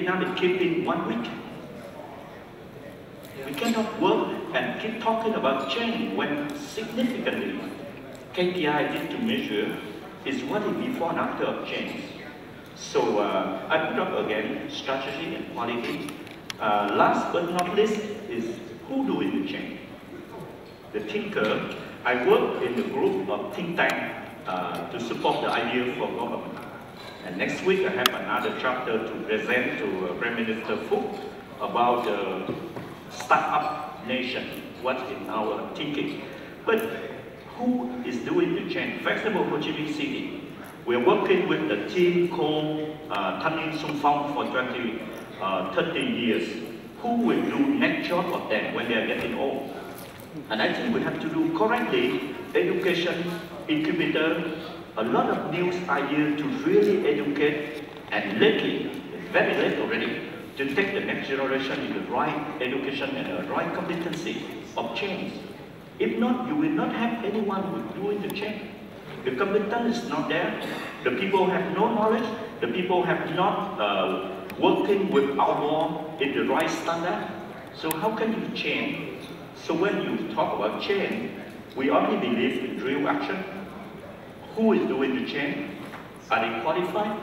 Vietnam is kept in 1 week. We cannot work and keep talking about change when significantly KPI need to measure is what is before and after of change. So I put up again strategy and quality. Last but not least is who doing the change. The thinker. I work in the group of think tank to support the idea for government. And next week I have another chapter to present to Prime Minister Phuc about startup nation, what's in our thinking. But who is doing the change? For example, Ho Chi Minh City. We're working with the team called Thanh Niên Xung Phong for 30 years. Who will do next job of them when they're getting old? And I think we have to do correctly education, incubator, a lot of new ideas to really educate, and lately, it's very late already, to take the next generation in the right education and the right competency of change. If not, you will not have anyone who is doing the change. The competence is not there, the people have no knowledge, the people have not working with our in the right standard. So how can you change? So when you talk about change, we only believe in real action. Who is doing the change? Are they qualified?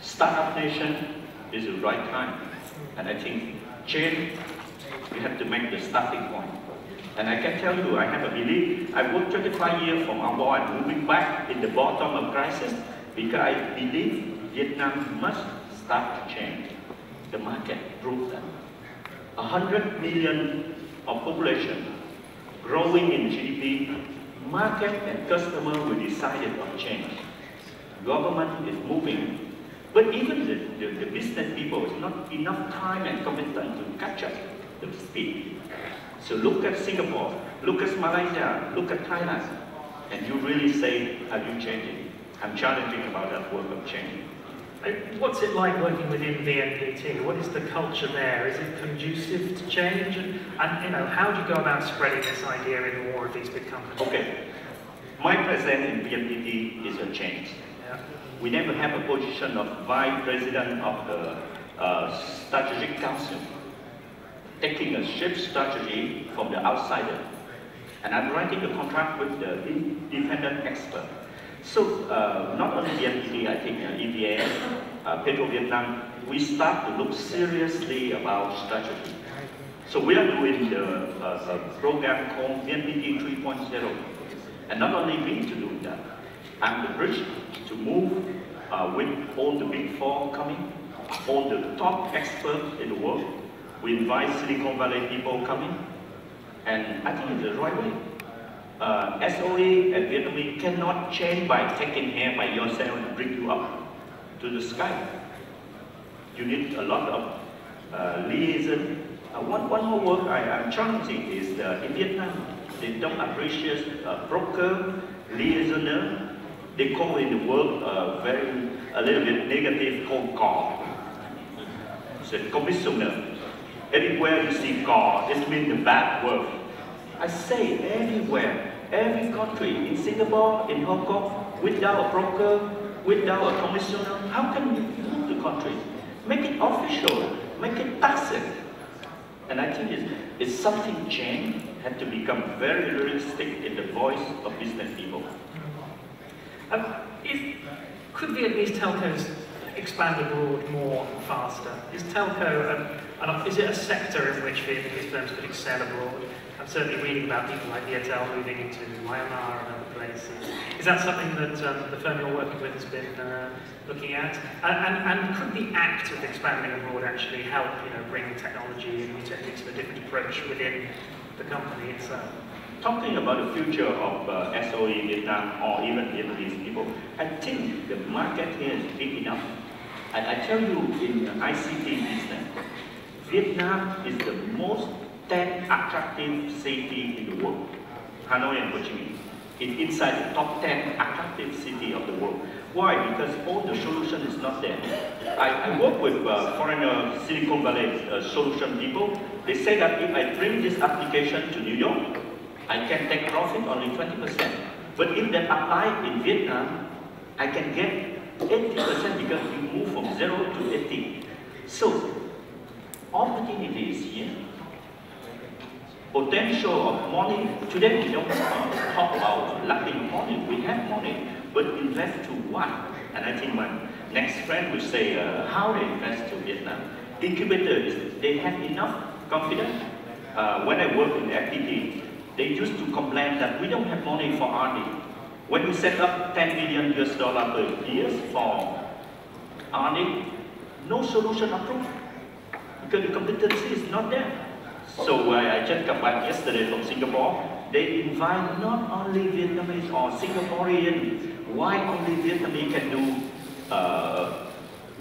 Startup nation is the right time. And I think change, we have to make the starting point. And I can tell you, I have a belief. I worked 25 years from Angkor and moving back in the bottom of crisis because I believe Vietnam must start to change. The market proves that. 100 million of population growing in GDP, market and customer will decide on change. Government is moving, but even the business people is not enough time and commitment to catch up the speed. So look at Singapore, look at Malaysia, look at Thailand, and you really say, are you changing? I'm challenging about that work of change. What's it like working within VNPT? What is the culture there? Is it conducive to change? And you know, how do you go about spreading this idea in more of these big companies? Okay, my presence in VNPT is a change. Yeah. We never have a position of vice president of the strategic council, taking a shift strategy from the outsider. And I'm writing the contract with the independent expert. So not only VNPT, I think EVA, Petro Vietnam, we start to look seriously about strategy. So we are doing the program called VNPT 3.0. And not only me to do that, I'm the bridge to move with all the big four coming, all the top experts in the world. We invite Silicon Valley people coming, and I think it's the right way. SOE and Vietnamese cannot change by taking hair by yourself and bring you up to the sky. You need a lot of liaison. One more work I'm challenging is in Vietnam, they don't appreciate broker, liaisoner. They call in the world a little bit negative called Q.Gò. It's a commissioner. Everywhere you see Q.Gò, it means the bad word. I say everywhere, every country, in Singapore, in Hong Kong, without a broker, without a commissioner, how can you move the country? Make it official, make it tacit. And I think it's something change had to become very realistic in the voice of business people. Could Vietnamese telcos expand abroad more faster? Is telco, is it a sector in which Vietnamese firms could excel abroad? I'm certainly reading about people like Viettel moving into Myanmar and other places. Is that something that the firm you're working with has been looking at? And could the act of expanding abroad actually help, bring technology and new techniques and a different approach within the company itself? Talking about the future of SOE Vietnam or even Vietnamese people, I think the market here is big enough. And I tell you, in the ICT business, Vietnam is the most attractive city in the world. Hanoi and Ho Chi Minh is inside the top 10 attractive city of the world. Why? Because all the solution is not there. I work with foreigner Silicon Valley solution people. They say that if I bring this application to New York, I can take profit only 20%. But if that apply in Vietnam, I can get 80% because you move from 0 to 80. So, opportunities here, potential of money. Today we don't talk about lacking money. We have money, but invest to what? And I think my next friend will say, how they invest to Vietnam. Incubators, they have enough confidence. When I work in FPT, they used to complain that we don't have money for R&D. When we set up $10 million per year for R&D, no solution approved because the competency is not there. So I just come back yesterday from Singapore. They invite not only Vietnamese or Singaporean. Why only Vietnamese can do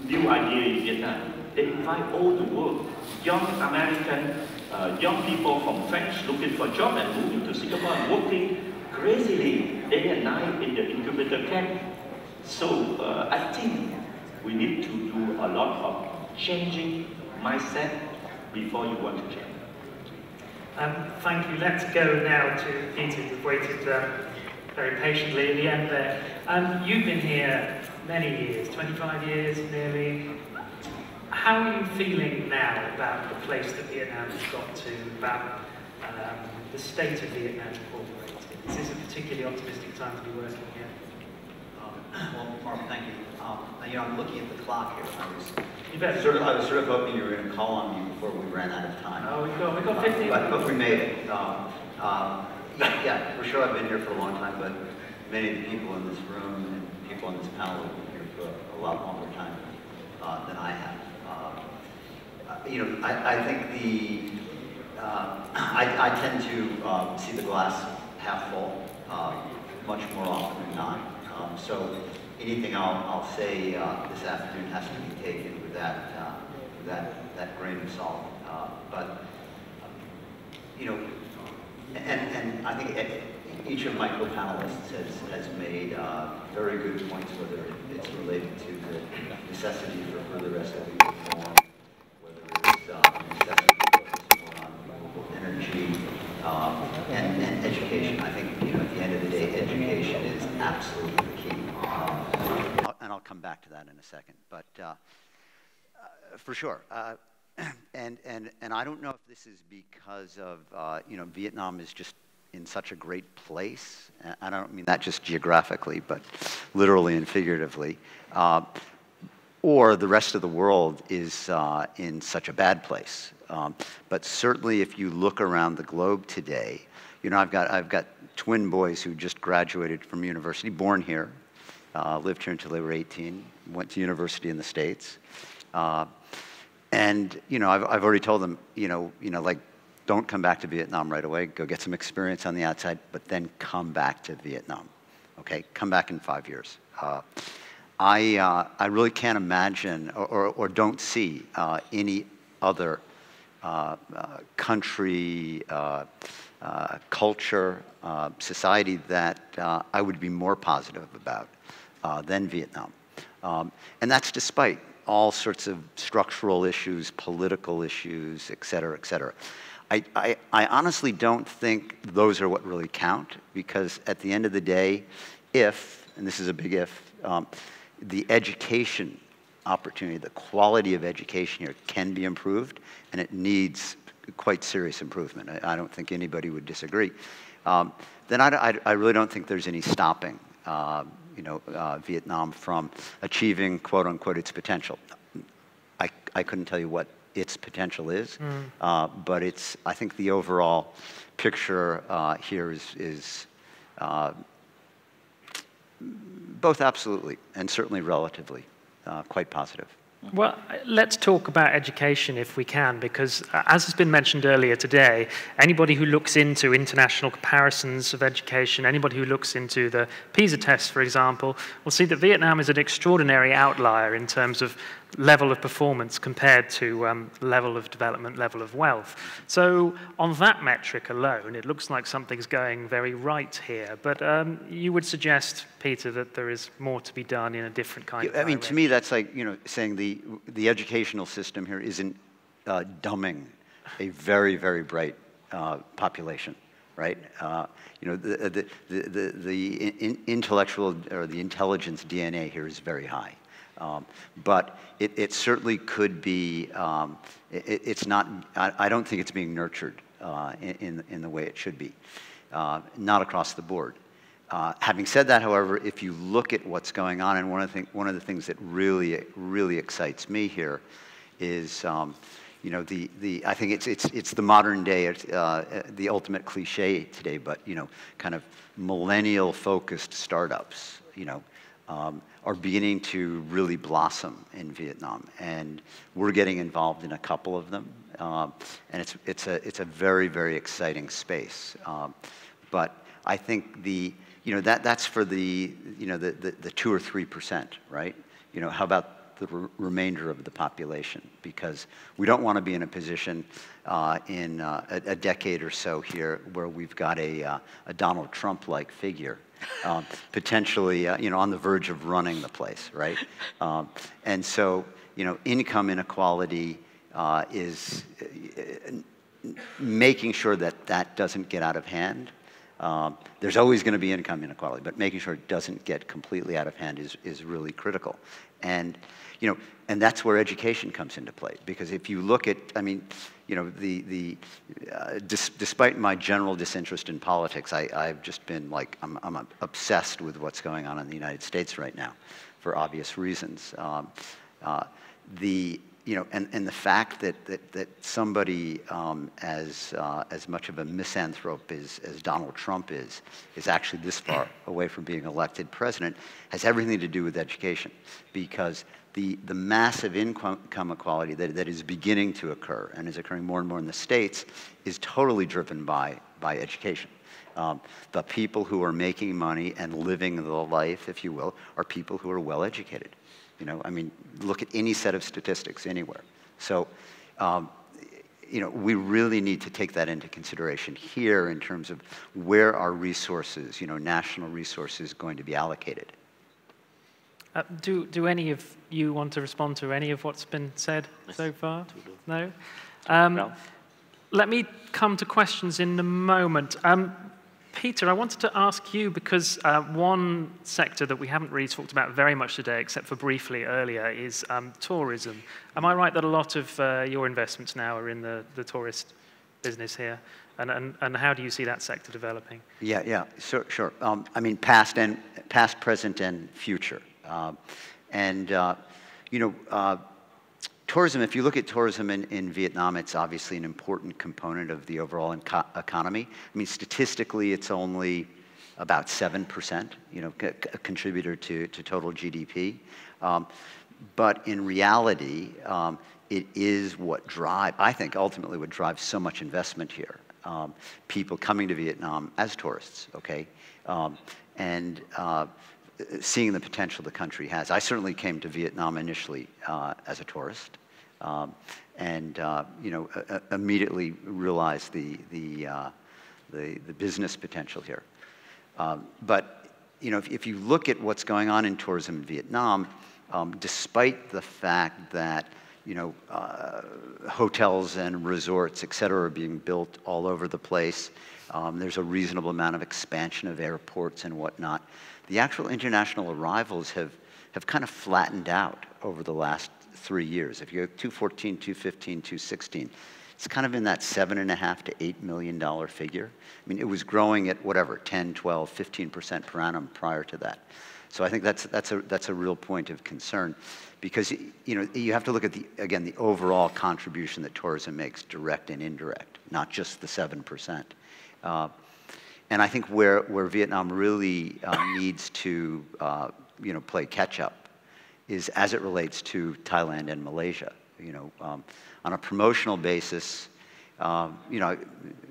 new idea in Vietnam? They invite all the world, young American, young people from French looking for a job and moving to Singapore and working crazily day and night in the incubator camp. So I think we need to do a lot of changing mindset before you want to change. Thank you. Let's go now to Peter. You've waited very patiently at the end there. You've been here many years, 25 years nearly. How are you feeling now about the place that Vietnam has got to, about the state of Vietnam incorporated? Is this a particularly optimistic time to be working here? Well, Mark, thank you. You know, I'm looking at the clock here. I was sort of hoping you were going to call on me before we ran out of time. Oh, we've got 15 minutes. But we made it. Yeah, for sure I've been here for a long time, but many of the people in this room and people on this panel have been here for a lot longer time than I have. You know, I think the, I tend to see the glass half full much more often than not. So anything I'll say this afternoon has to be taken with that grain of salt. But you know, and I think each of my co-panelists has made very good points, whether it's related to the necessity for further SOE reform, whether it's necessity to focus more on renewable energy, and education. I think, you know, at the end of the day, education is absolutely the key. And I'll come back to that in a second. But for sure. And I don't know if this is because of, you know, Vietnam is just in such a great place. I don't mean that just geographically, but literally and figuratively. Or the rest of the world is in such a bad place. But certainly if you look around the globe today, you know, I've got twin boys who just graduated from university, born here, lived here until they were 18, went to university in the States. And, you know, I've already told them, you know, like, don't come back to Vietnam right away. Go get some experience on the outside, but then come back to Vietnam. Okay, come back in 5 years. I really can't imagine or don't see any other country, culture, society that I would be more positive about than Vietnam. And that's despite all sorts of structural issues, political issues, et cetera, et cetera. I honestly don't think those are what really count, because at the end of the day, if, and this is a big if, the education opportunity, the quality of education here can be improved, and it needs quite serious improvement. I don't think anybody would disagree. Then I really don't think there's any stopping you know, Vietnam from achieving, quote unquote, its potential. I couldn't tell you what its potential is, but it's, I think the overall picture here is both absolutely and certainly relatively quite positive. Well, let's talk about education if we can, because as has been mentioned earlier today, anybody who looks into international comparisons of education, anybody who looks into the PISA test, for example, will see that Vietnam is an extraordinary outlier in terms of level of performance compared to level of development, level of wealth. So on that metric alone, it looks like something's going very right here. But you would suggest, Peter, that there is more to be done in a different kind of direction. I mean, to me, that's like, you know, saying the educational system here isn't dumbing a very, very bright population, right? You know, the intellectual or the intelligence DNA here is very high. But it certainly could be, it's not, I don't think it's being nurtured in the way it should be, not across the board. Having said that, however, if you look at what's going on, and one of the things that really excites me here is, you know, I think it's the modern day, the ultimate cliche today, but, you know, kind of millennial-focused startups, you know, are beginning to really blossom in Vietnam, and we're getting involved in a couple of them, and it's a very exciting space. But I think you know, that's for the 2 or 3%, right? You know, how about the remainder of the population? Because we don't want to be in a position in a decade or so here where we've got a Donald Trump-like figure, potentially, you know, on the verge of running the place, right? And so, you know, income inequality is making sure that that doesn't get out of hand. There's always going to be income inequality, but making sure it doesn't get completely out of hand is really critical. And, you know, and that's where education comes into play. Because if you look at, I mean, you know, despite my general disinterest in politics, I've just been like, I'm obsessed with what's going on in the United States right now, for obvious reasons. You know, and the fact that somebody as much of a misanthrope as Donald Trump is actually this far away from being elected president has everything to do with education, because the massive income inequality that is beginning to occur and is occurring more and more in the States is totally driven by education. The people who are making money and living the life, if you will, are people who are well educated. You know, I mean, look at any set of statistics anywhere. So, you know, we really need to take that into consideration here in terms of where our resources, you know, national resources, going to be allocated. Do any of you want to respond to any of what's been said so far? No? No. Let me come to questions in a moment. Peter, I wanted to ask you, because one sector that we haven't really talked about very much today, except for briefly earlier, is tourism. Am I right that a lot of your investments now are in the tourist business here? And how do you see that sector developing? Yeah, sure. I mean, past, present, and future. You know, tourism, if you look at tourism in Vietnam, it's obviously an important component of the overall economy. I mean, statistically, it's only about 7%, you know, a contributor to total GDP. But in reality, it is what I think ultimately would drive so much investment here. People coming to Vietnam as tourists, okay? Seeing the potential the country has. I certainly came to Vietnam initially as a tourist, you know, immediately realized the business potential here. But you know, if you look at what's going on in tourism in Vietnam, despite the fact that, you know, hotels and resorts, et cetera, are being built all over the place, there's a reasonable amount of expansion of airports and whatnot. The actual international arrivals have kind of flattened out over the last 3 years. If you go 2014, 2015, 2016, it's kind of in that $7.5 to $8 million figure. I mean, it was growing at whatever, 10, 12, 15% per annum prior to that. So I think that's a real point of concern, because, you know, you have to look at again the overall contribution that tourism makes, direct and indirect, not just the 7%. And I think where Vietnam really needs to, you know, play catch up is as it relates to Thailand and Malaysia. You know, on a promotional basis, you know,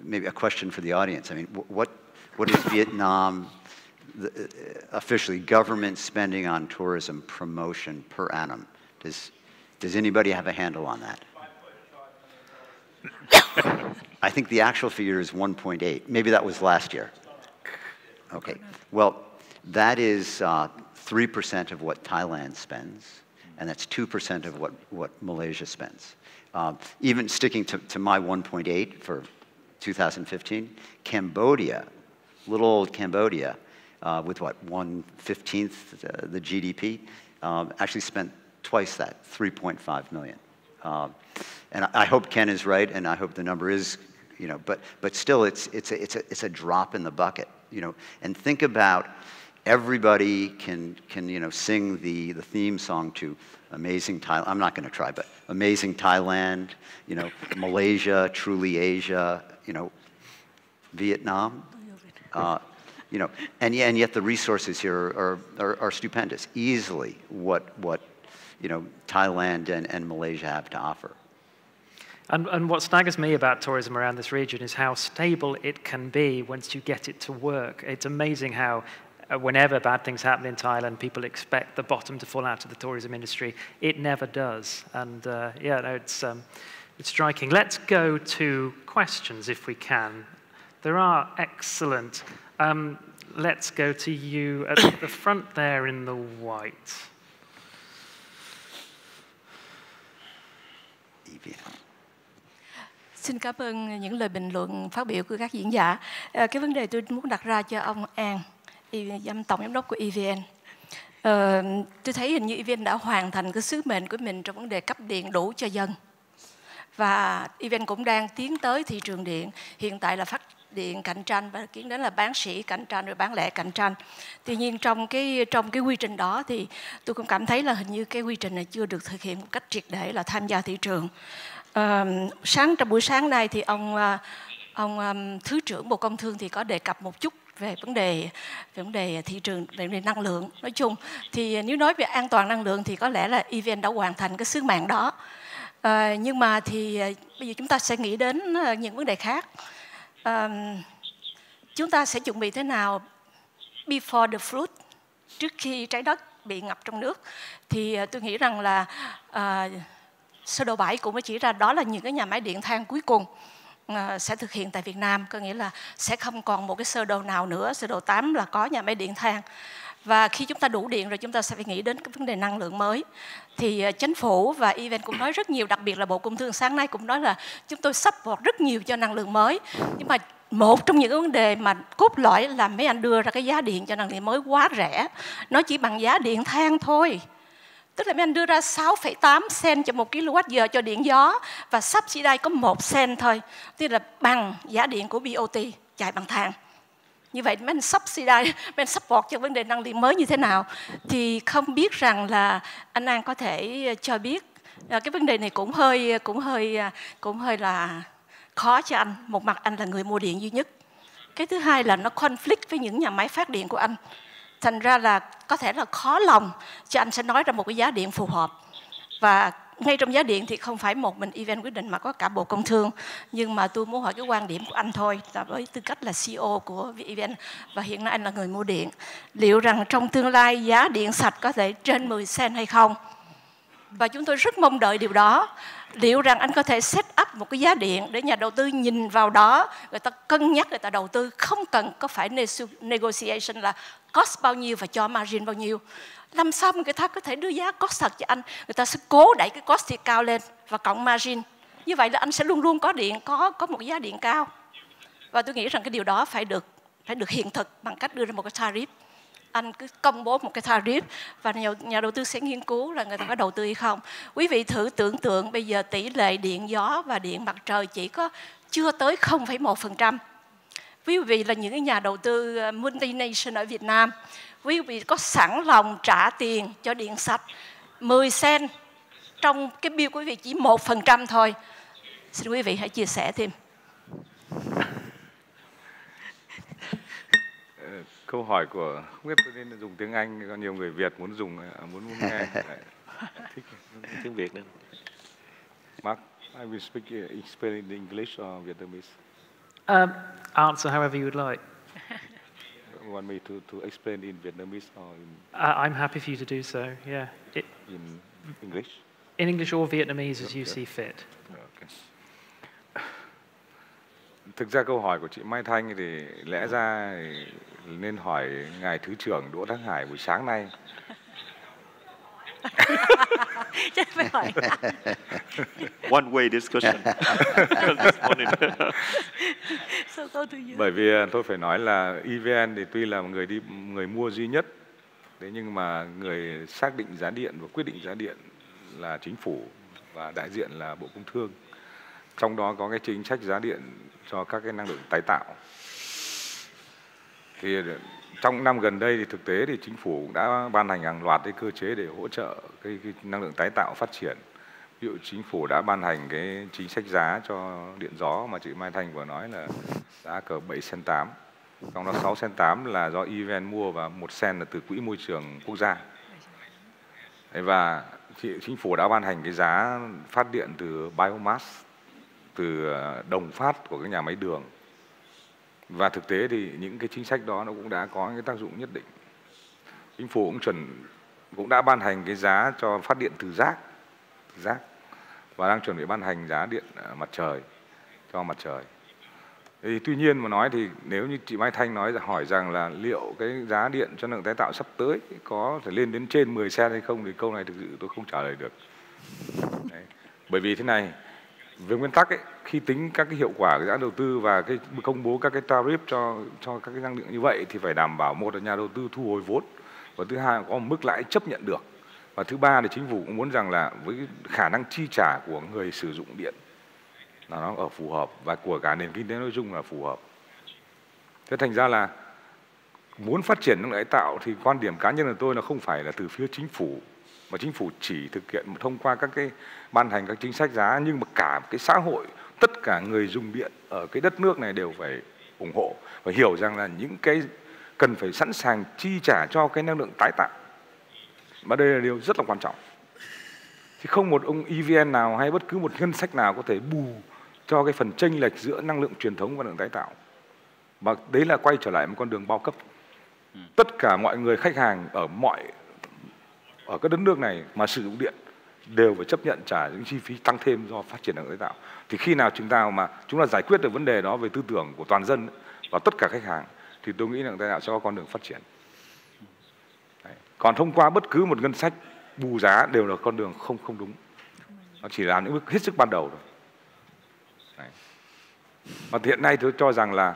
maybe a question for the audience. I mean, what is Vietnam officially government spending on tourism promotion per annum? Does anybody have a handle on that? I think the actual figure is 1.8. Maybe that was last year. Okay. Well, that is 3% of what Thailand spends, and that's 2% of what Malaysia spends. Even sticking to my 1.8 for 2015. Cambodia, little old Cambodia, with what, 1/15 the GDP, actually spent twice that, 3.5 million. And I hope Ken is right, and I hope the number is, but still, it's a drop in the bucket, And think about everybody can sing the theme song to Amazing Thailand. I'm not going to try, but Amazing Thailand, Malaysia, Truly Asia, Vietnam, and yet the resources here are stupendous. Easily, what Thailand and Malaysia have to offer. And what staggers me about tourism around this region is how stable it can be once you get it to work. It's amazing how whenever bad things happen in Thailand, people expect the bottom to fall out of the tourism industry. It never does. And it's striking. Let's go to questions if we can. There are excellent. Let's go to you at the front there in the white. Xin cảm ơn những lời bình luận phát biểu của các diễn giả. Cái vấn đề tôi muốn đặt ra cho ông An, tổng giám đốc của EVN. Tôi thấy hình như EVN đã hoàn thành cái sứ mệnh của mình trong vấn đề cấp điện đủ cho dân. Và EVN cũng đang tiến tới thị trường điện. Hiện tại là phát điện cạnh tranh và kiến đến là bán sỉ cạnh tranh rồi bán lẻ cạnh tranh. Tuy nhiên trong cái quy trình đó thì tôi cũng cảm thấy là hình như cái quy trình này chưa được thực hiện một cách triệt để là tham gia thị trường. Trong buổi sáng nay thì ông Thứ trưởng Bộ Công Thương thì có đề cập một chút về vấn đề thị trường, về vấn đề năng lượng nói chung. Thì nếu nói về an toàn năng lượng thì có lẽ là EVN đã hoàn thành cái sứ mạng đó. Nhưng mà thì bây giờ chúng ta sẽ nghĩ đến những vấn đề khác. Chúng ta sẽ chuẩn bị thế nào before the flood, trước khi trái đất bị ngập trong nước. Thì tôi nghĩ rằng là sơ đồ 7 cũng mới chỉ ra đó là những cái nhà máy điện than cuối cùng sẽ thực hiện tại Việt Nam. Có nghĩa là sẽ không còn một cái sơ đồ nào nữa. Sơ đồ 8 là có nhà máy điện than. Và khi chúng ta đủ điện rồi chúng ta sẽ phải nghĩ đến cái vấn đề năng lượng mới. Thì chính phủ và EVN cũng nói rất nhiều, đặc biệt là Bộ Công Thương sáng nay cũng nói là chúng tôi support rất nhiều cho năng lượng mới. Nhưng mà một trong những cái vấn đề mà cốt lõi là mấy anh đưa ra cái giá điện cho năng lượng mới quá rẻ. Nó chỉ bằng giá điện than thôi. Tức là mấy anh đưa ra 6,8 cent cho 1 kWh cho điện gió và subsidy có 1 cent thôi. Tức là bằng giá điện của BOT chạy bằng than. Như vậy mấy anh subsidy, mấy anh support cho vấn đề năng lượng mới như thế nào? Thì không biết rằng là anh An có thể cho biết cái vấn đề này cũng hơi là khó cho anh. Một mặt anh là người mua điện duy nhất. Cái thứ hai là nó conflict với những nhà máy phát điện của anh. Thành ra là có thể là khó lòng cho anh sẽ nói ra một cái giá điện phù hợp. Và ngay trong giá điện thì không phải một mình EVN quyết định mà có cả Bộ Công Thương. Nhưng mà tôi muốn hỏi cái quan điểm của anh thôi, là với tư cách là CEO của EVN và hiện nay anh là người mua điện. Liệu rằng trong tương lai giá điện sạch có thể trên 10 cent hay không? Và chúng tôi rất mong đợi điều đó. Liệu rằng anh có thể set up một cái giá điện để nhà đầu tư nhìn vào đó, người ta cân nhắc, người ta đầu tư, không cần có phải negotiation là cost bao nhiêu và cho margin bao nhiêu. Làm sao người ta có thể đưa giá cost thật cho anh? Người ta sẽ cố đẩy cái cost thì cao lên và cộng margin. Như vậy là anh sẽ luôn luôn có điện, có một giá điện cao. Và tôi nghĩ rằng cái điều đó phải được hiện thực bằng cách đưa ra một cái tariff. Anh cứ công bố một cái tariff và nhà đầu tư sẽ nghiên cứu là người ta có đầu tư hay không. Quý vị thử tưởng tượng bây giờ tỷ lệ điện gió và điện mặt trời chỉ có chưa tới 0,1%. Quý vị là những nhà đầu tư multinational ở Việt Nam, quý vị có sẵn lòng trả tiền cho điện sạch 10 cent trong cái bill của quý vị chỉ 1% thôi. Xin quý vị hãy chia sẻ thêm. Câu hỏi của không biết tôi nên dùng tiếng Anh, có nhiều người Việt muốn muốn nghe. Thích tiếng Việt nữa. Mark, I will explain in English or Vietnamese. Answer however you would like. You want me to explain in Vietnamese or in? I'm happy for you to do so. Yeah. In English. In English or Vietnamese as you see fit. Okay. Thực ra câu hỏi của chị Mai Thanh thì lẽ ra nên hỏi ngài Thứ trưởng Đỗ Đăng Hải buổi sáng nay. Chứ phải hỏi. One way discussion. So go to you. Bởi vì tôi phải nói là EVN thì tuy là người mua duy nhất, thế nhưng mà người xác định giá điện và quyết định giá điện là chính phủ và đại diện là Bộ Công Thương. Trong đó có cái chính sách giá điện cho các cái năng lượng tái tạo. Thì trong năm gần đây thì thực tế thì chính phủ cũng đã ban hành hàng loạt cái cơ chế để hỗ trợ cái năng lượng tái tạo phát triển. Ví dụ chính phủ đã ban hành cái chính sách giá cho điện gió mà chị Mai Thanh vừa nói là giá cỡ 7 cent 8. Trong đó 6 cent 8 là do EVN mua và 1 cent là từ Quỹ Môi trường Quốc gia. Và chính phủ đã ban hành cái giá phát điện từ biomass, từ đồng phát của các nhà máy đường. Và thực tế thì những cái chính sách đó nó cũng đã có cái tác dụng nhất định. Chính phủ cũng đã ban hành cái giá cho phát điện từ rác và đang chuẩn bị ban hành giá điện mặt trời cho mặt trời. Thì tuy nhiên mà nói thì nếu như chị Mai Thanh hỏi rằng là liệu cái giá điện cho năng lượng tái tạo sắp tới có thể lên đến trên 10 cent hay không thì câu này thực sự tôi không trả lời được. Đấy. Bởi vì thế này, về nguyên tắc ấy, khi tính các cái hiệu quả của dự án đầu tư và cái công bố các cái tariff cho các cái năng lượng như vậy thì phải đảm bảo, một là nhà đầu tư thu hồi vốn, và thứ hai là có một mức lãi chấp nhận được, và thứ ba thì chính phủ cũng muốn rằng là với khả năng chi trả của người sử dụng điện là nó ở phù hợp và của cả nền kinh tế nói chung là phù hợp. Thế thành ra là muốn phát triển năng lượng tái tạo thì quan điểm cá nhân của tôi là không phải là từ phía chính phủ, mà chính phủ chỉ thực hiện thông qua các cái ban hành các chính sách giá, nhưng mà cả cái xã hội, tất cả người dùng điện ở cái đất nước này đều phải ủng hộ và hiểu rằng là những cái cần phải sẵn sàng chi trả cho cái năng lượng tái tạo. Và đây là điều rất là quan trọng. Thì không một ông EVN nào hay bất cứ một ngân sách nào có thể bù cho cái phần chênh lệch giữa năng lượng truyền thống và năng lượng tái tạo. Và đấy là quay trở lại một con đường bao cấp. Tất cả mọi người khách hàng ở các đất nước này mà sử dụng điện đều phải chấp nhận trả những chi phí tăng thêm do phát triển năng lượng tái tạo. Thì khi nào chúng ta giải quyết được vấn đề đó về tư tưởng của toàn dân và tất cả khách hàng thì tôi nghĩ năng lượng tái tạo sẽ có con đường phát triển. Đấy. Còn thông qua bất cứ một ngân sách bù giá đều là con đường không đúng. Nó chỉ làm những bước hết sức ban đầu thôi. Đấy. Và hiện nay tôi cho rằng là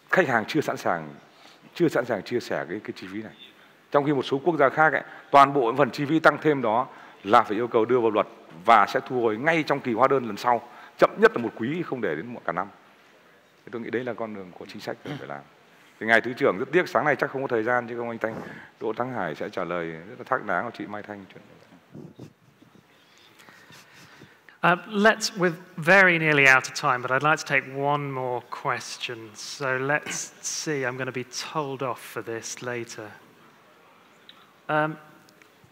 khách hàng chưa sẵn sàng chia sẻ cái chi phí này. Trong khi một số quốc gia khác toàn bộ phần chi phí tăng thêm đó là phải yêu cầu đưa vào luật và sẽ thu hồi ngay trong kỳ hóa đơn lần sau, chậm nhất là một quý, không để đến cả năm. Thì tôi nghĩ đấy là con đường của chính sách phải làm. Thì ngài Thứ trưởng rất tiếc sáng nay chắc không có thời gian, chứ không anh Đỗ Thắng Hải sẽ trả lời rất là thắc đáng của chị Mai Thanh. We're very nearly out of time, but I'd like to take one more question. So let's see, I'm going to be told off for this later.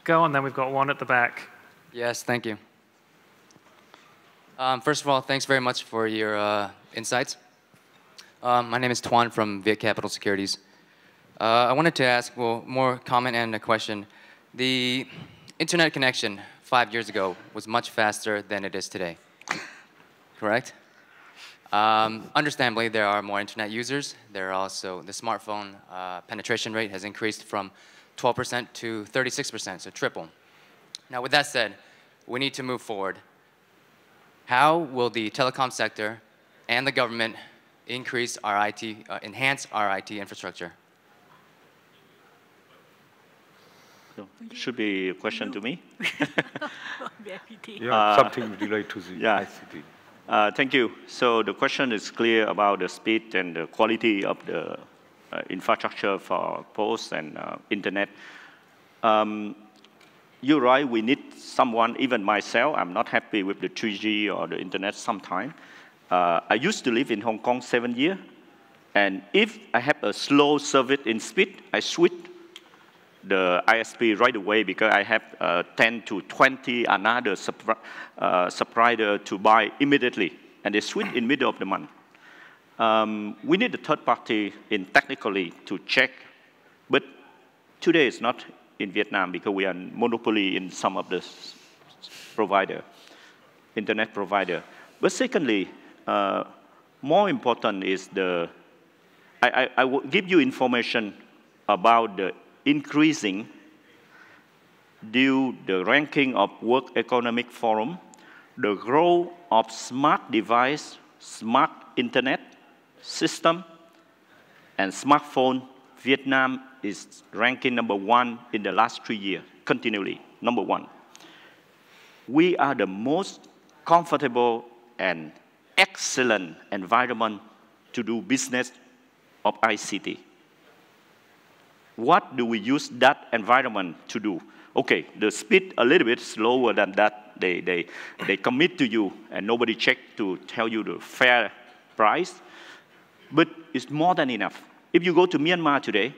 Go on then, we've got one at the back. Yes, thank you. First of all, thanks very much for your insights. My name is Tuan from Viet Capital Securities. I wanted to ask, well, more comment and a question. The internet connection 5 years ago was much faster than it is today, correct? Understandably, there are more internet users. There are also, the smartphone penetration rate has increased from 12% to 36%, so triple. Now, with that said, we need to move forward. How will the telecom sector and the government increase our enhance our IT infrastructure? So, should be a question to me. Something related to the ICT. Thank you. So the question is clear about the speed and the quality of the infrastructure for post and internet. You're right, we need someone, even myself, I'm not happy with the 3G or the internet sometimes. I used to live in Hong Kong 7 years, and if I have a slow service in speed, I switch the ISP right away because I have 10 to 20 another supplier to buy immediately, and they switch in middle of the month. We need a third party in technically to check, but today it's not in Vietnam because we are monopoly in some of the internet provider. But secondly, more important is I will give you information about the increasing due the ranking of World Economic Forum, the growth of smart device, smart internet system, and smartphone, Vietnam is ranking #1 in the last 3 years, continually, #1. We are the most comfortable and excellent environment to do business of ICT. What do we use that environment to do? Okay, the speed a little bit slower than that. They commit to you and nobody check to tell you the fair price, but it's more than enough. If you go to Myanmar today,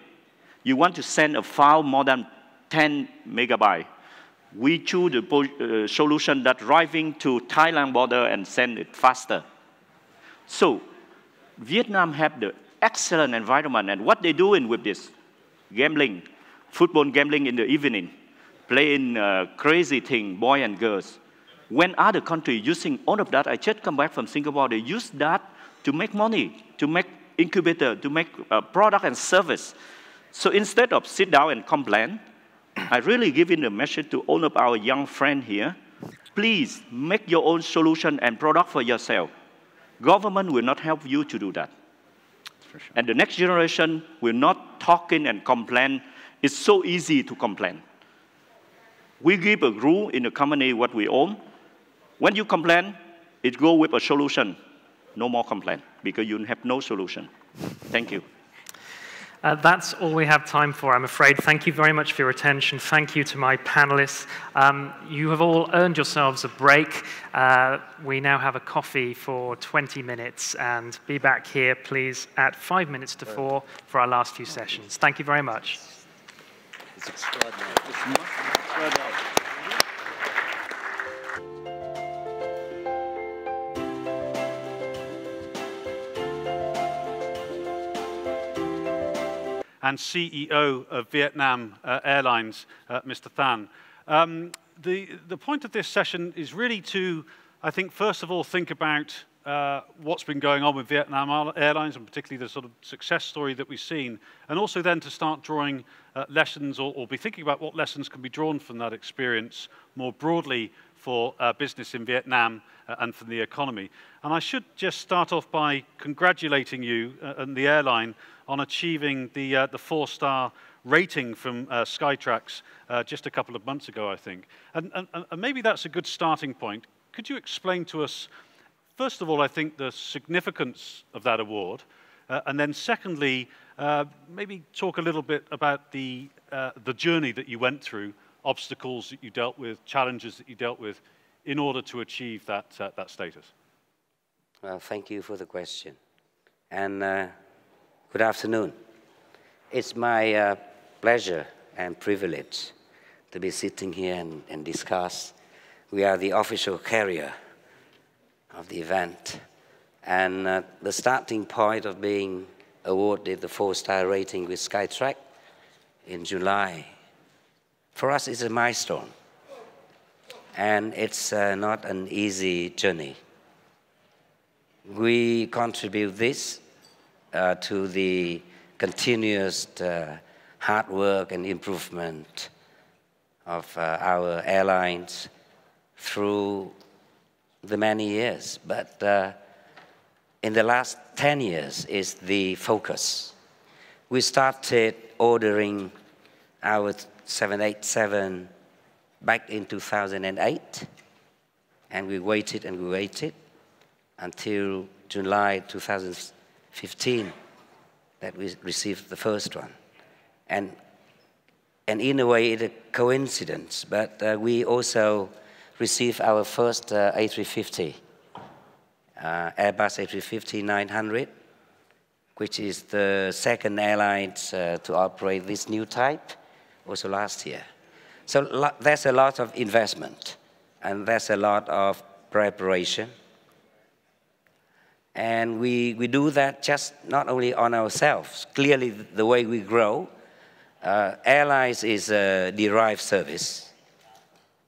you want to send a file more than 10 megabytes. We choose the solution that driving to Thailand border and send it faster. So Vietnam have the excellent environment, and what they doing with this? Gambling, football gambling in the evening, playing crazy thing, boys and girls. When other countries using all of that, I just come back from Singapore, they use that to make money, to make incubator, to make product and service. So instead of sit down and complain, I really give in a message to all of our young friends here, please make your own solution and product for yourself. Government will not help you to do that. For sure. And the next generation will not talking and complain. It's so easy to complain. We give a rule in the company what we own. When you complain, it go with a solution. No more complaint, because you have no solution. Thank you. That's all we have time for, I'm afraid. Thank you very much for your attention. Thank you to my panelists. You have all earned yourselves a break. We now have a coffee for 20 minutes, and be back here, please, at 5 minutes to 4 for our last few sessions. Thank you very much. It's extraordinary. It's not extraordinary. And CEO of Vietnam Airlines, Mr. Than. The point of this session is really to, I think, first of all, think about what's been going on with Vietnam Airlines, and particularly the sort of success story that we've seen, and also then to start drawing lessons, or be thinking about what lessons can be drawn from that experience more broadly for business in Vietnam and for the economy. And I should just start off by congratulating you and the airline on achieving the 4-star rating from Skytrax just a couple of months ago, I think. And maybe that's a good starting point. Could you explain to us, first of all, I think, the significance of that award, and then secondly, maybe talk a little bit about the journey that you went through, obstacles that you dealt with, challenges that you dealt with, in order to achieve that status? Well, thank you for the question. And good afternoon. It's my pleasure and privilege to be sitting here and discuss. We are the official carrier of the event. And the starting point of being awarded the 4-star rating with Skytrax in July, for us, is a milestone. And it's not an easy journey. We contribute this to the continuous hard work and improvement of our airlines through the many years. But in the last 10 years is the focus. We started ordering our 787 back in 2008, and we waited and we waited until July 2015 that we received the first one. And in a way, it's a coincidence, but we also received our first A350, Airbus A350-900, which is the second airline to operate this new type, also last year. So there's a lot of investment, and there's a lot of preparation. And we do that just not only on ourselves. Clearly, the way we grow, airlines is a derived service.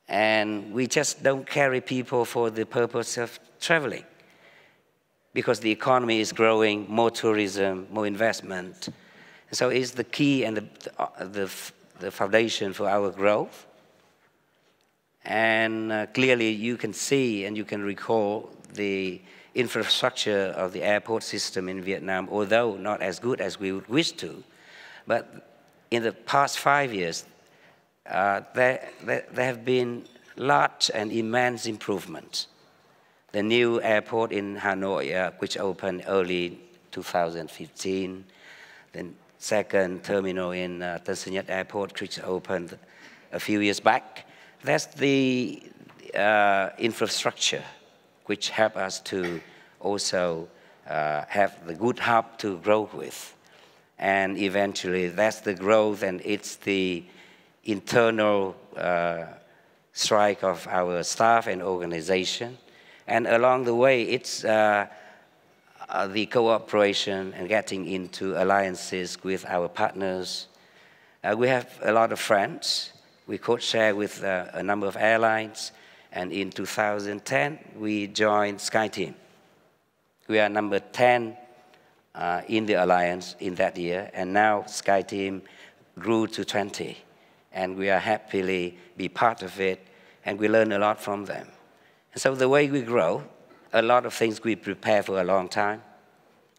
And we just don't carry people for the purpose of traveling, because the economy is growing, more tourism, more investment. So it's the key and the foundation for our growth. And clearly you can see and you can recall the infrastructure of the airport system in Vietnam, although not as good as we would wish to. But in the past 5 years, there have been large and immense improvements. The new airport in Hanoi, which opened early 2015, the second terminal in Tân Sơn Nhất Airport, which opened a few years back. That's the infrastructure which help us to also have the good hub to grow with. And eventually that's the growth, and it's the internal strike of our staff and organization. And along the way, it's the cooperation and getting into alliances with our partners. We have a lot of friends. We co-share with a number of airlines. And in 2010, we joined SkyTeam. We are number 10 in the alliance in that year. And now SkyTeam grew to 20. And we are happily be part of it. And we learn a lot from them. And so the way we grow, a lot of things we prepare for a long time.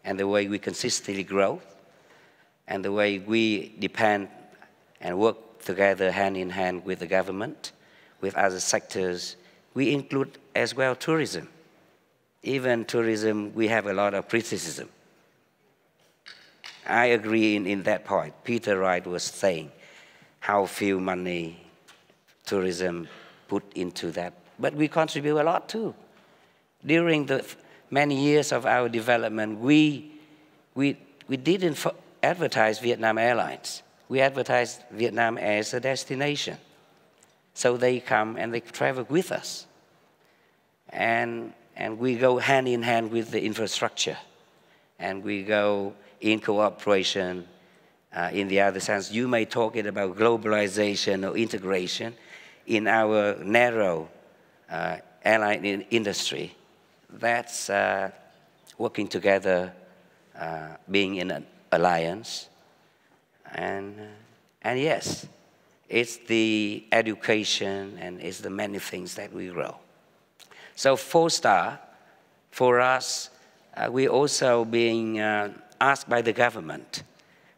And the way we consistently grow. And the way we depend and work together hand in hand with the government, with other sectors. We include as well tourism. Even tourism, we have a lot of criticism. I agree in that point. Peter Wright was saying how few money tourism put into that. But we contribute a lot too. During the many years of our development, we didn't advertise Vietnam Airlines. We advertised Vietnam as a destination. So they come and they travel with us. And we go hand in hand with the infrastructure. And we go in cooperation in the other sense. You may talk it about globalization or integration. In our narrow airline industry, that's working together, being in an alliance. And yes, it's the education and it's the many things that we grow. So 4-star, for us, we're also being asked by the government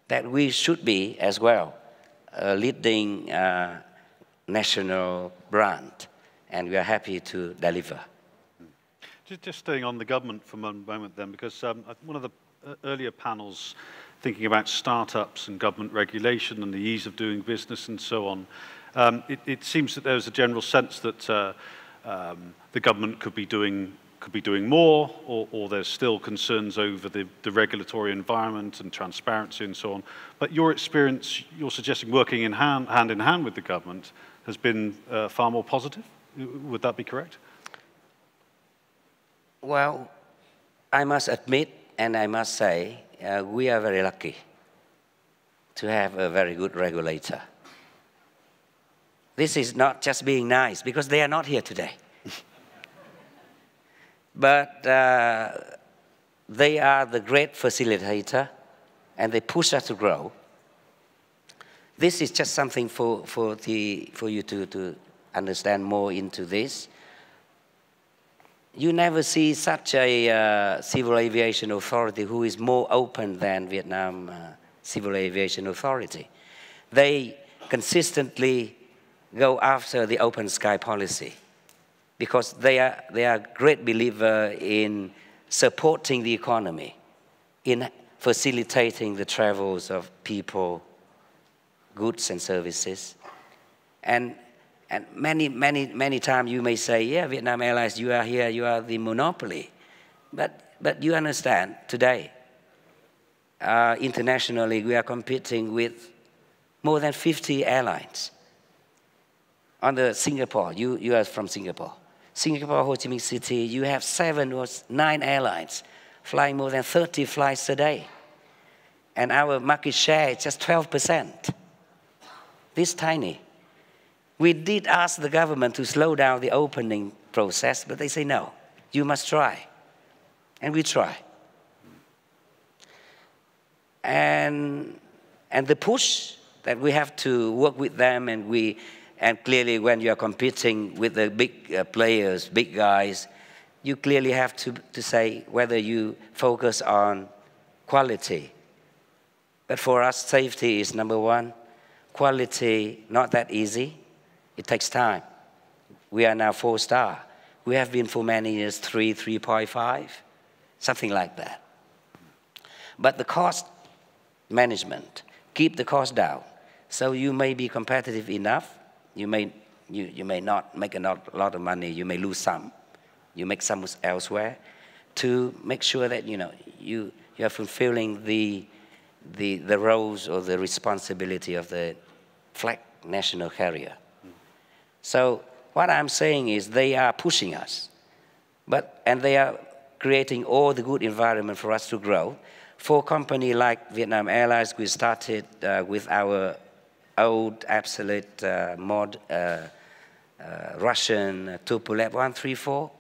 that we should be as well a leading national brand, and we are happy to deliver. Just staying on the government for a moment then, because one of the earlier panels thinking about startups and government regulation and the ease of doing business and so on, it seems that there's a general sense that the government could be doing more, or there's still concerns over the regulatory environment and transparency and so on. But your experience, you're suggesting working hand in hand with the government has been far more positive. Would that be correct? Well, I must admit, and I must say, we are very lucky to have a very good regulator. This is not just being nice, because they are not here today. But they are the great facilitator, and they push us to grow. This is just something for you to understand more into this. You never see such a civil aviation authority who is more open than Vietnam Civil Aviation Authority. They consistently go after the open sky policy because they are great believer in supporting the economy, in facilitating the travels of people, goods and services. And many times you may say, yeah, Vietnam Airlines, you are here, you are the monopoly. But you understand, today, internationally, we are competing with more than 50 airlines. On the Singapore, you are from Singapore. Singapore, Ho Chi Minh City, you have 7 or 9 airlines flying more than 30 flights a day. And our market share is just 12%. This tiny. We did ask the government to slow down the opening process, but they say, no, you must try. And we try. And the push that we have to work with them, and And clearly, when you are competing with the big players, big guys, you clearly have to say whether you focus on quality. But for us, safety is number one. Quality, not that easy. It takes time. We are now 4-star. We have been for many years 3, 3.5, something like that. But the cost management, keep the cost down. So you may be competitive enough. You may not make a lot of money. You may lose some. You make some elsewhere to make sure that you are fulfilling the roles or the responsibility of the flag national carrier. So what I'm saying is they are pushing us, and they are creating all the good environment for us to grow. For a company like Vietnam Airlines, we started with our old absolute Russian Tupolev 134.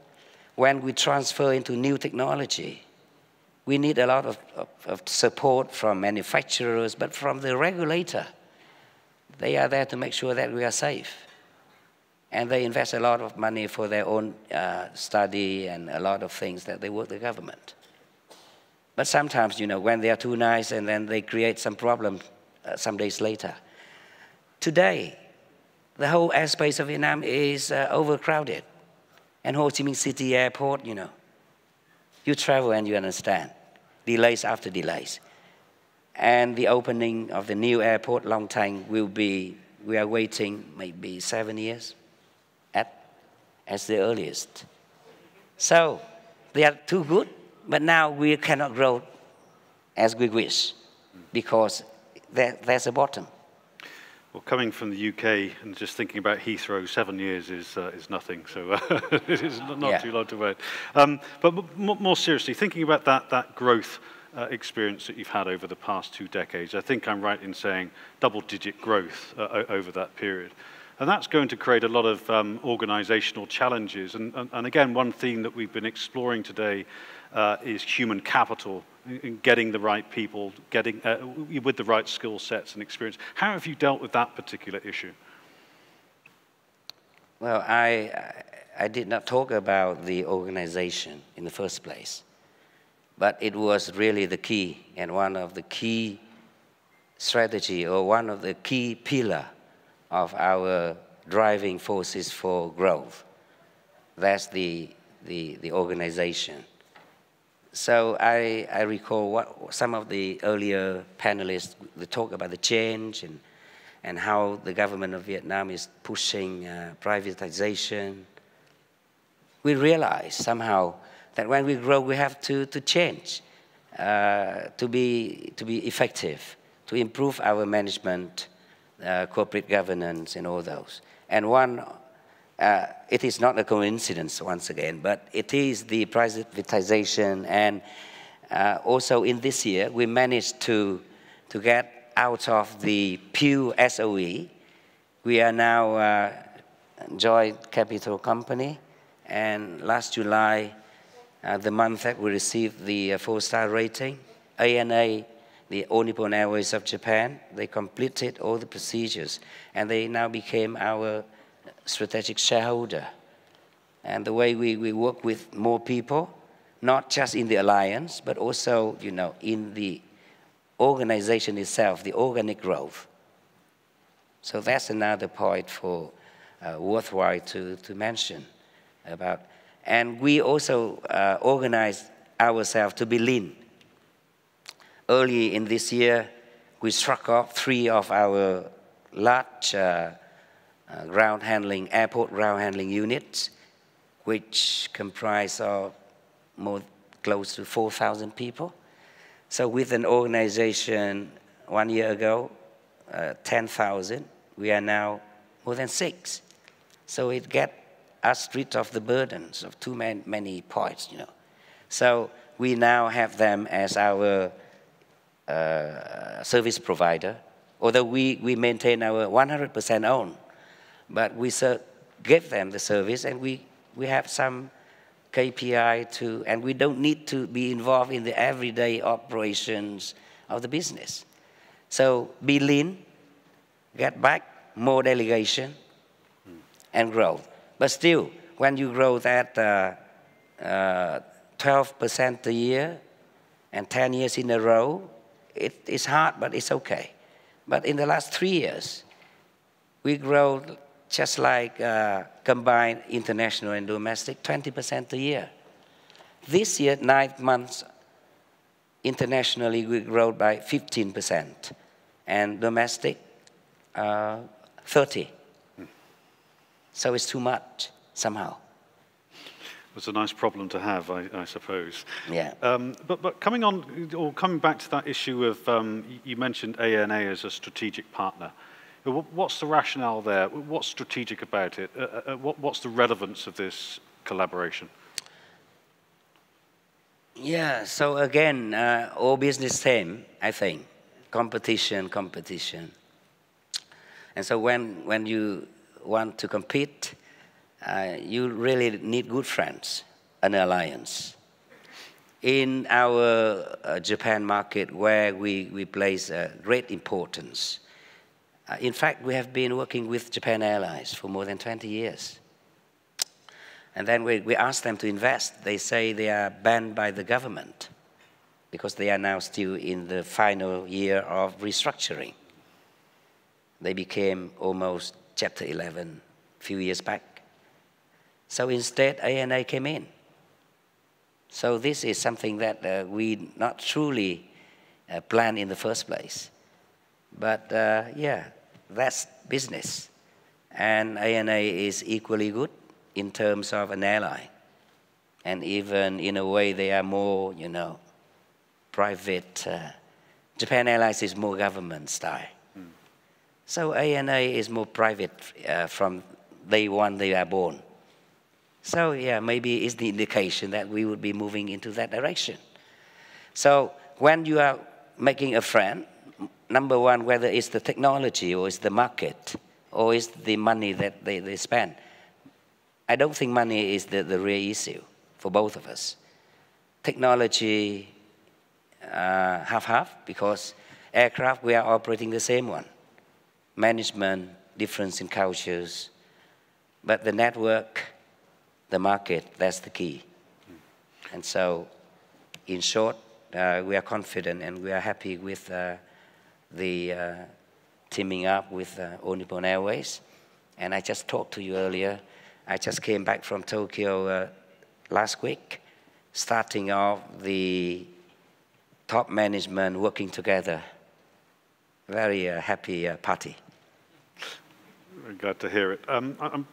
When we transfer into new technology, we need a lot of support from manufacturers, but from the regulator. They are there to make sure that we are safe. And they invest a lot of money for their own study and a lot of things that they work with the government. But sometimes, when they are too nice and then they create some problem some days later. Today, the whole airspace of Vietnam is overcrowded. And Ho Chi Minh City Airport, you travel and you understand. Delays after delays. And the opening of the new airport, Long Thanh, we are waiting maybe 7 years as the earliest. So they are too good, but now we cannot grow as we wish because there's a bottom. Well, coming from the UK and just thinking about Heathrow, 7 years is nothing, so it is not too long to wait. But more seriously, thinking about that growth experience that you've had over the past 2 decades, I think I'm right in saying double-digit growth over that period. And that's going to create a lot of organizational challenges. And again, one theme that we've been exploring today is human capital, in getting the right people, with the right skill sets and experience. How have you dealt with that particular issue? Well, I did not talk about the organization in the first place, but it was really the key and one of the key strategy or one of the key pillar of our driving forces for growth. That's the organization. So I recall what some of the earlier panelists, they talk about the change and how the government of Vietnam is pushing privatization. We realize somehow that when we grow, we have to change to be effective, to improve our management, corporate governance, and all those. And it is not a coincidence, once again, but it is the privatization. And also in this year, we managed to get out of the pure SOE. We are now a joint capital company. And last July, the month that we received the 4-star rating, ANA, the All Nippon Airways of Japan, they completed all the procedures. And they now became our strategic shareholder. And the way we work with more people, not just in the alliance, but also, in the organization itself, the organic growth. So that's another point for worthwhile to mention about. And we also organize ourselves to be lean. Early in this year, we struck off 3 of our large airport ground handling units, which comprise of close to 4,000 people. So with an organization 1 year ago, 10,000, we are now more than 6. So it gets us rid of the burdens of too many points, So we now have them as our service provider, although we maintain our 100% own. But we give them the service, and we have some KPI and we don't need to be involved in the everyday operations of the business. So be lean, get back, more delegation, and growth. But still, when you grow at 12% a year and 10 years in a row, it's hard, but it's okay. But in the last 3 years, we grow just like combined international and domestic, 20% a year. This year, 9 months, internationally, we grow by 15%, and domestic, 30%. So it's too much, somehow. It's a nice problem to have, I suppose. Yeah. But coming on, or coming back to that issue of, you mentioned ANA as a strategic partner. What's the rationale there? What's strategic about it? What's the relevance of this collaboration? Yeah, so again, all business same, I think. Competition. And so when you want to compete, you really need good friends, an alliance. In our Japan market, where we place great importance, in fact, we have been working with Japan Airlines for more than 20 years. And then we asked them to invest. They say they are banned by the government because they are now still in the final year of restructuring. They became almost Chapter 11 a few years back. So instead, ANA came in. So this is something that we not truly planned in the first place. But yeah, that's business. And ANA is equally good in terms of an airline. And even in a way, they are more, you know, private. Japan Airlines is more government style. So ANA is more private from day one they are born. So yeah, maybe it's the indication that we would be moving into that direction. So when you are making a friend, number one, whether it's the technology or it's the market or it's the money that they spend, I don't think money is the real issue for both of us. Technology, half-half, because aircraft, we are operating the same one. Management, difference in cultures, but the network, the market, that's the key. And so, in short, we are confident and we are happy with the teaming up with All Nippon Airways. And I just talked to you earlier. I just came back from Tokyo last week, starting off the top management working together. Very happy party. Very glad to hear it. I'm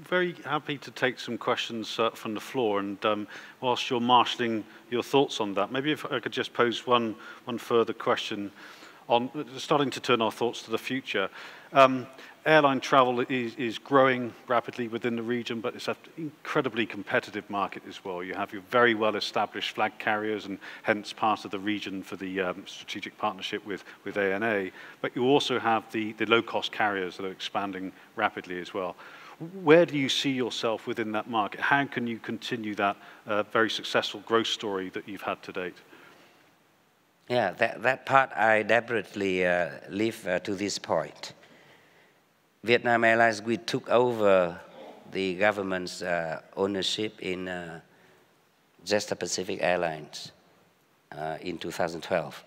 very happy to take some questions from the floor, and whilst you're marshalling your thoughts on that, maybe if I could just pose one further question on starting to turn our thoughts to the future. Airline travel is growing rapidly within the region, but it's an incredibly competitive market as well. You have your very well-established flag carriers, and hence part of the region for the strategic partnership with ANA. But you also have the low-cost carriers that are expanding rapidly as well. Where do you see yourself within that market? How can you continue that very successful growth story that you've had to date? Yeah, that part I deliberately leave to this point. Vietnam Airlines, we took over the government's ownership in Jetstar Pacific Airlines in 2012,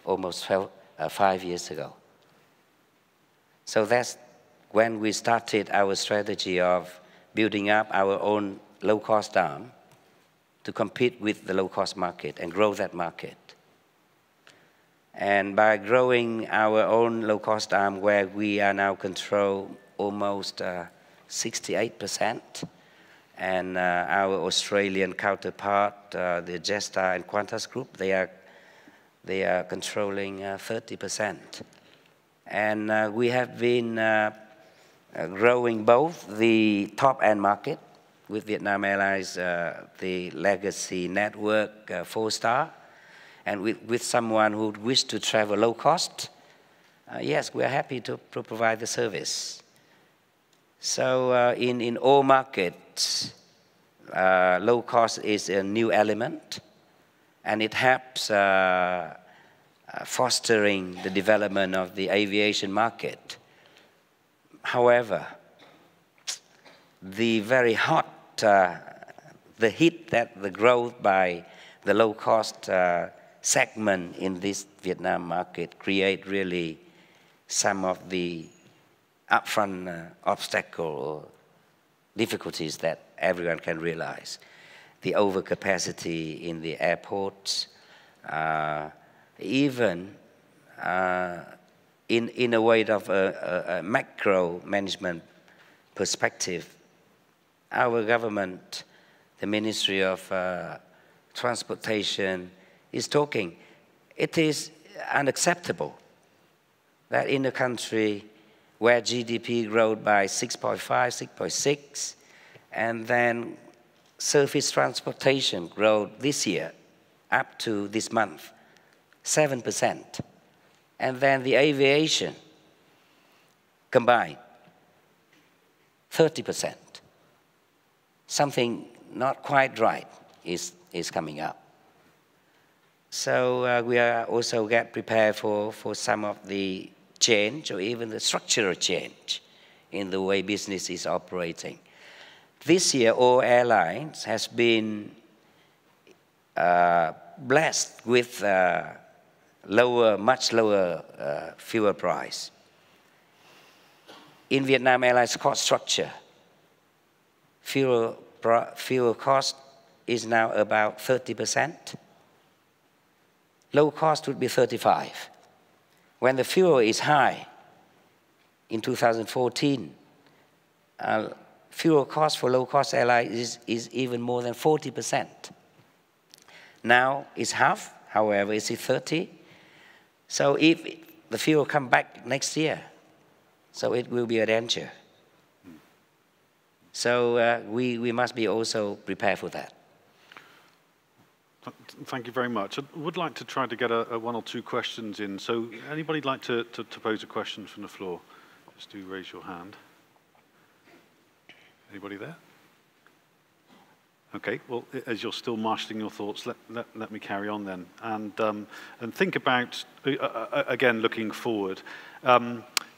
almost 5 years ago. So that's when we started our strategy of building up our own low-cost arm to compete with the low-cost market and grow that market. And by growing our own low-cost arm, where we are now control almost 68%, and our Australian counterpart, the Jetstar and Qantas Group, they are controlling 30%. And we have been growing both the top-end market with Vietnam Airlines, the legacy network, 4-star, and with someone who wishes to travel low cost, yes, we are happy to provide the service. So in all markets, low cost is a new element, and it helps fostering the development of the aviation market. However, the very hot, the hit that the growth by the low-cost segment in this Vietnam market create really some of the upfront obstacle or difficulties that everyone can realize. The overcapacity in the airports, even in a way of a macro management perspective, our government, the Ministry of Transportation, is talking. It is unacceptable that in a country where GDP grew by 6.5, 6.6, and then surface transportation grew this year up to this month, 7%. And then the aviation combined, 30%. Something not quite right is coming up. So we are also get prepared for some of the change or even the structural change in the way business is operating. This year, all airlines has been blessed with much lower fuel price. In Vietnam Airlines cost structure, fuel cost is now about 30%. Low cost would be 35%. When the fuel is high, in 2014, fuel cost for low-cost airlines is even more than 40%. Now it's half, however, it's 30%. So if the fuel come back next year, so it will be a danger. So we must be also prepared for that. Thank you very much. I would like to try to get one or two questions in. So anybody like to pose a question from the floor? Just do raise your hand. Anybody there? Okay, well, as you're still marshalling your thoughts, let me carry on then. And think about, again, looking forward.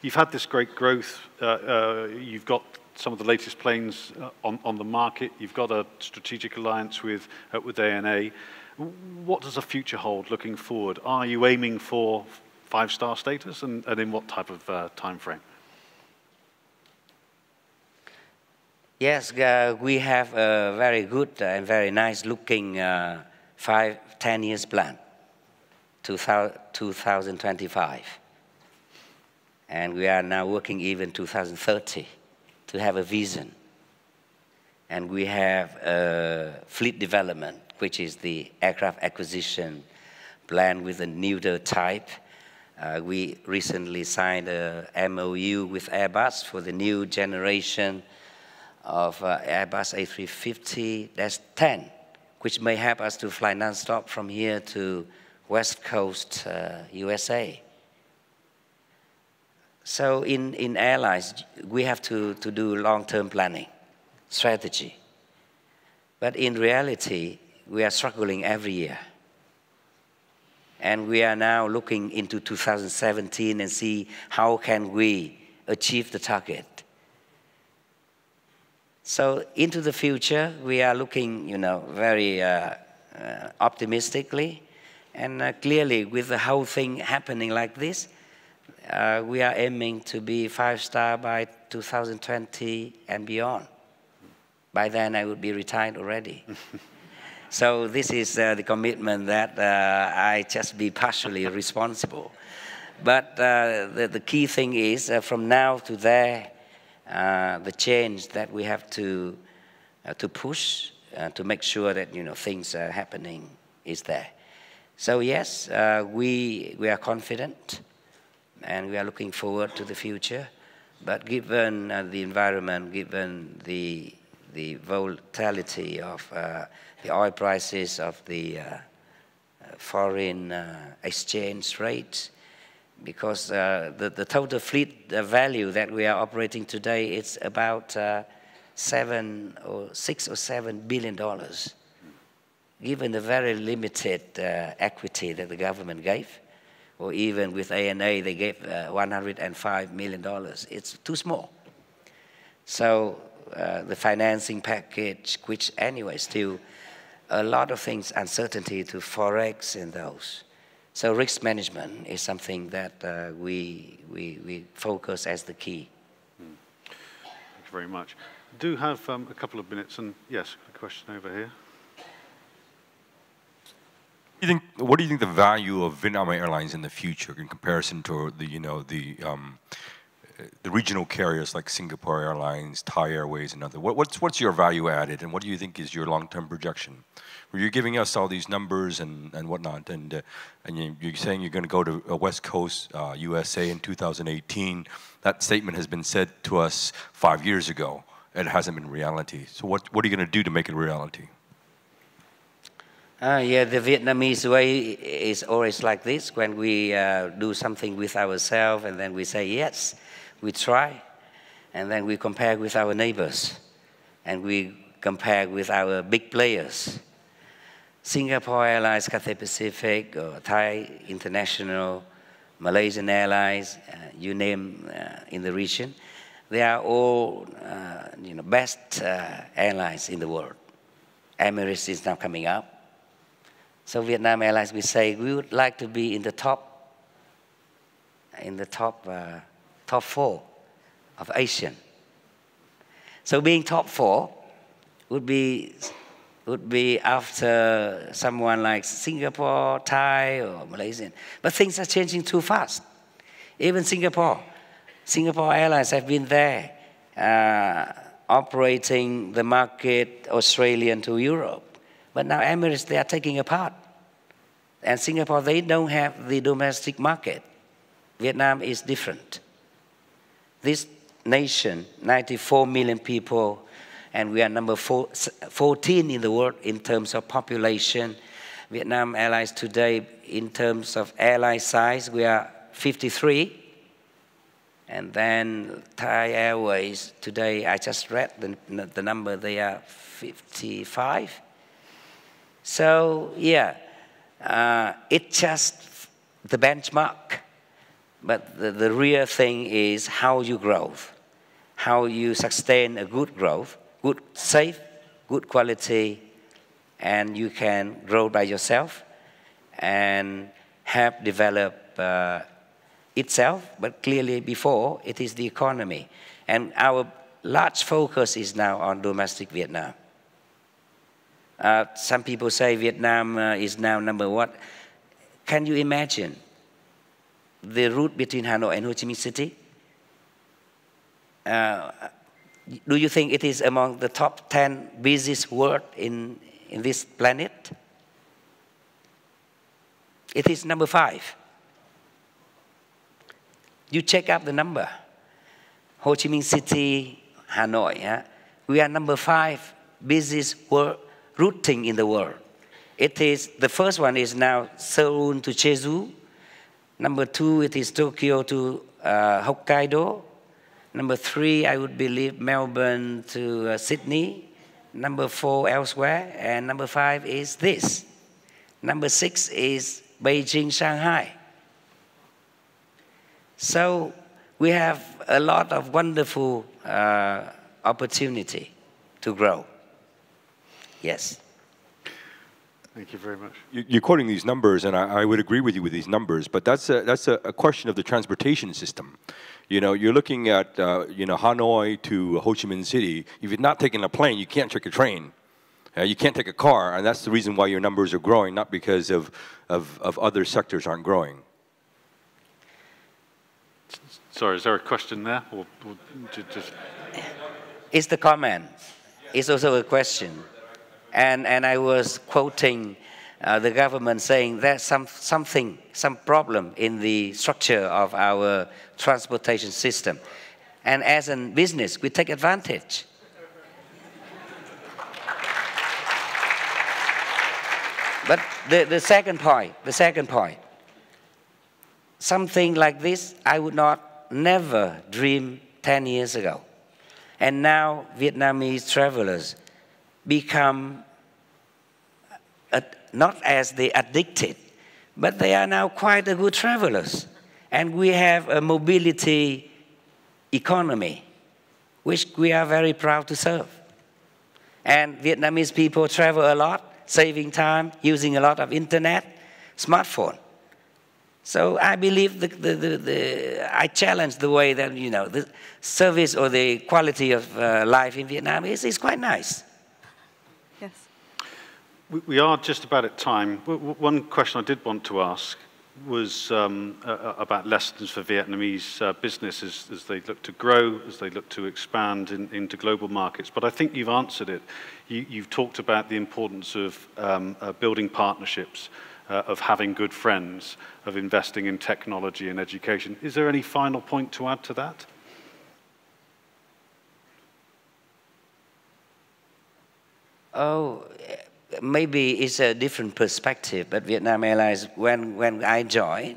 You've had this great growth. You've got some of the latest planes on the market. You've got a strategic alliance with ANA. What does the future hold looking forward? Are you aiming for 5-star status, and in what type of time frame? Yes, we have a very good and very nice looking 5-10 years plan, 2025. And we are now working even 2030 to have a vision. And we have fleet development, which is the aircraft acquisition plan with a newer type. We recently signed a MOU with Airbus for the new generation of Airbus A350-10, which may help us to fly non-stop from here to West Coast, USA. So in airlines, we have to do long-term planning, strategy. But in reality, we are struggling every year. And we are now looking into 2017 and see how can we achieve the target. So into the future, we are looking, very optimistically. And clearly, with the whole thing happening like this, we are aiming to be 5-star by 2020 and beyond. By then, I would be retired already. So this is the commitment that I just be partially responsible. But the key thing is, from now to there, the change that we have to push to make sure that things are happening is there. So yes, we are confident, and we are looking forward to the future. But given the environment, given the volatility of the oil prices, of the foreign exchange rates, because the total fleet value that we are operating today is about $6 or $7 billion, given the very limited equity that the government gave, or even with ANA, they gave $105 million. It's too small. So the financing package, which anyway still a lot of things, uncertainty to Forex and those. So risk management is something that we focus as the key. Thank you very much. Do have a couple of minutes, and yes, a question over here. What do you think the value of Vietnam Airlines in the future in comparison to the regional carriers like Singapore Airlines, Thai Airways, and other? What's your value added, and what do you think is your long-term projection? You're giving us all these numbers and whatnot, and you're saying you're going to go to West Coast, USA in 2018. That statement has been said to us 5 years ago. It hasn't been reality. So what are you going to do to make it reality? Yeah, the Vietnamese way is always like this. When we do something with ourselves, and then we say, yes, we try. And then we compare with our neighbors. And we compare with our big players. Singapore Airlines, Cathay Pacific, or Thai International, Malaysian Airlines, you name in the region. They are all best airlines in the world. Emirates is now coming up. So Vietnam Airlines, we say we would like to be in the top top 4 of Asian. So being top 4 would be after someone like Singapore, Thai, or Malaysian. But things are changing too fast. Even Singapore Airlines have been there operating the market Australian to Europe. But now Emirates, they are taking a part. And Singapore, they don't have the domestic market. Vietnam is different. This nation, 94 million people, and we are number 14 in the world in terms of population. Vietnam Airlines today, in terms of airline size, we are 53. And then Thai Airways, today I just read the number, they are 55. So, yeah, it's just the benchmark. But the real thing is how you grow, how you sustain a good growth, good, safe, good quality, and you can grow by yourself and help develop itself. But clearly before, it is the economy. And our large focus is now on domestic Vietnam. Some people say Vietnam is now number 1. Can you imagine the route between Hanoi and Ho Chi Minh City? Do you think it is among the top 10 busiest world in this planet? It is number 5. You check out the number. Ho Chi Minh City, Hanoi, we are number 5 busiest world routing in the world. It is, the first one is now Seoul to Jeju. Number 2, it is Tokyo to Hokkaido. Number 3, I would believe Melbourne to Sydney. Number 4, elsewhere. And number 5 is this. Number 6 is Beijing, Shanghai. So we have a lot of wonderful opportunity to grow. Yes. Thank you very much. You're quoting these numbers, and I would agree with you with these numbers, but that's a question of the transportation system. You're looking at Hanoi to Ho Chi Minh City. If you're not taking a plane, you can't take a train. You can't take a car, and that's the reason why your numbers are growing, not because of other sectors aren't growing. Sorry, is there a question there? Or just... It's the comment. It's also a question. And I was quoting the government saying there's some problem in the structure of our transportation system. And as a business, we take advantage. But the second point, something like this, I would never dream 10 years ago. And now Vietnamese travelers become not as they addicted, but they are now quite a good travelers. And we have a mobility economy which we are very proud to serve. And Vietnamese people travel a lot, saving time, using a lot of internet, smartphone. So I believe I challenge the way that, you know, the service or the quality of life in Vietnam is quite nice. Yes. We are just about at time. One question I did want to ask was about lessons for Vietnamese businesses as they look to grow, as they look to expand into global markets. But I think you've answered it. You've talked about the importance of building partnerships, of having good friends, of investing in technology and education. Is there any final point to add to that? Oh, maybe it's a different perspective, but Vietnam Airlines, when I joined,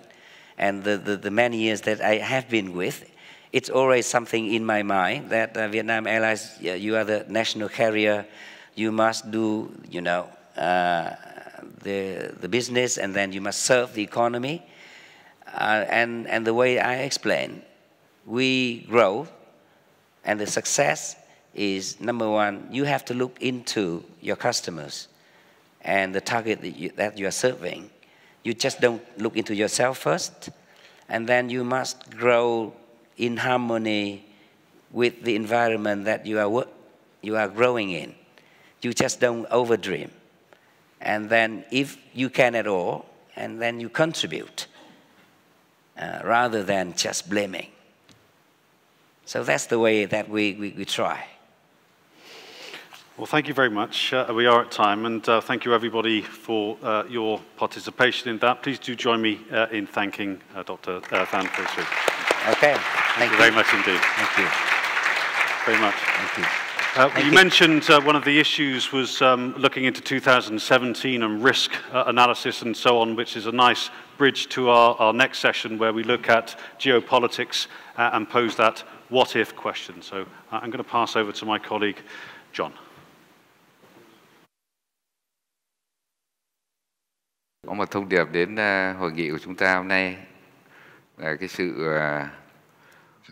and the many years that I have been with, it's always something in my mind that Vietnam Airlines, you are the national carrier, you must do, you know, the business, and then you must serve the economy. And the way I explain, we grow, and the success is, number one, you have to look into your customers and the target that you are serving. You just don't look into yourself first, and then you must grow in harmony with the environment that you are growing in. You just don't overdream. And then if you can at all, and then you contribute, rather than just blaming. So that's the way that we try. Well, thank you very much. We are at time, and thank you everybody for your participation in that. Please do join me in thanking Dr. Phan for his week. Okay, thank you very much indeed. Thank you. Very much. Thank you. You mentioned one of the issues was looking into 2017 and risk analysis and so on, which is a nice bridge to our next session where we look at geopolitics and pose that what-if question. So I'm going to pass over to my colleague, John. Có một thông điệp đến hội nghị của chúng ta hôm nay là cái sự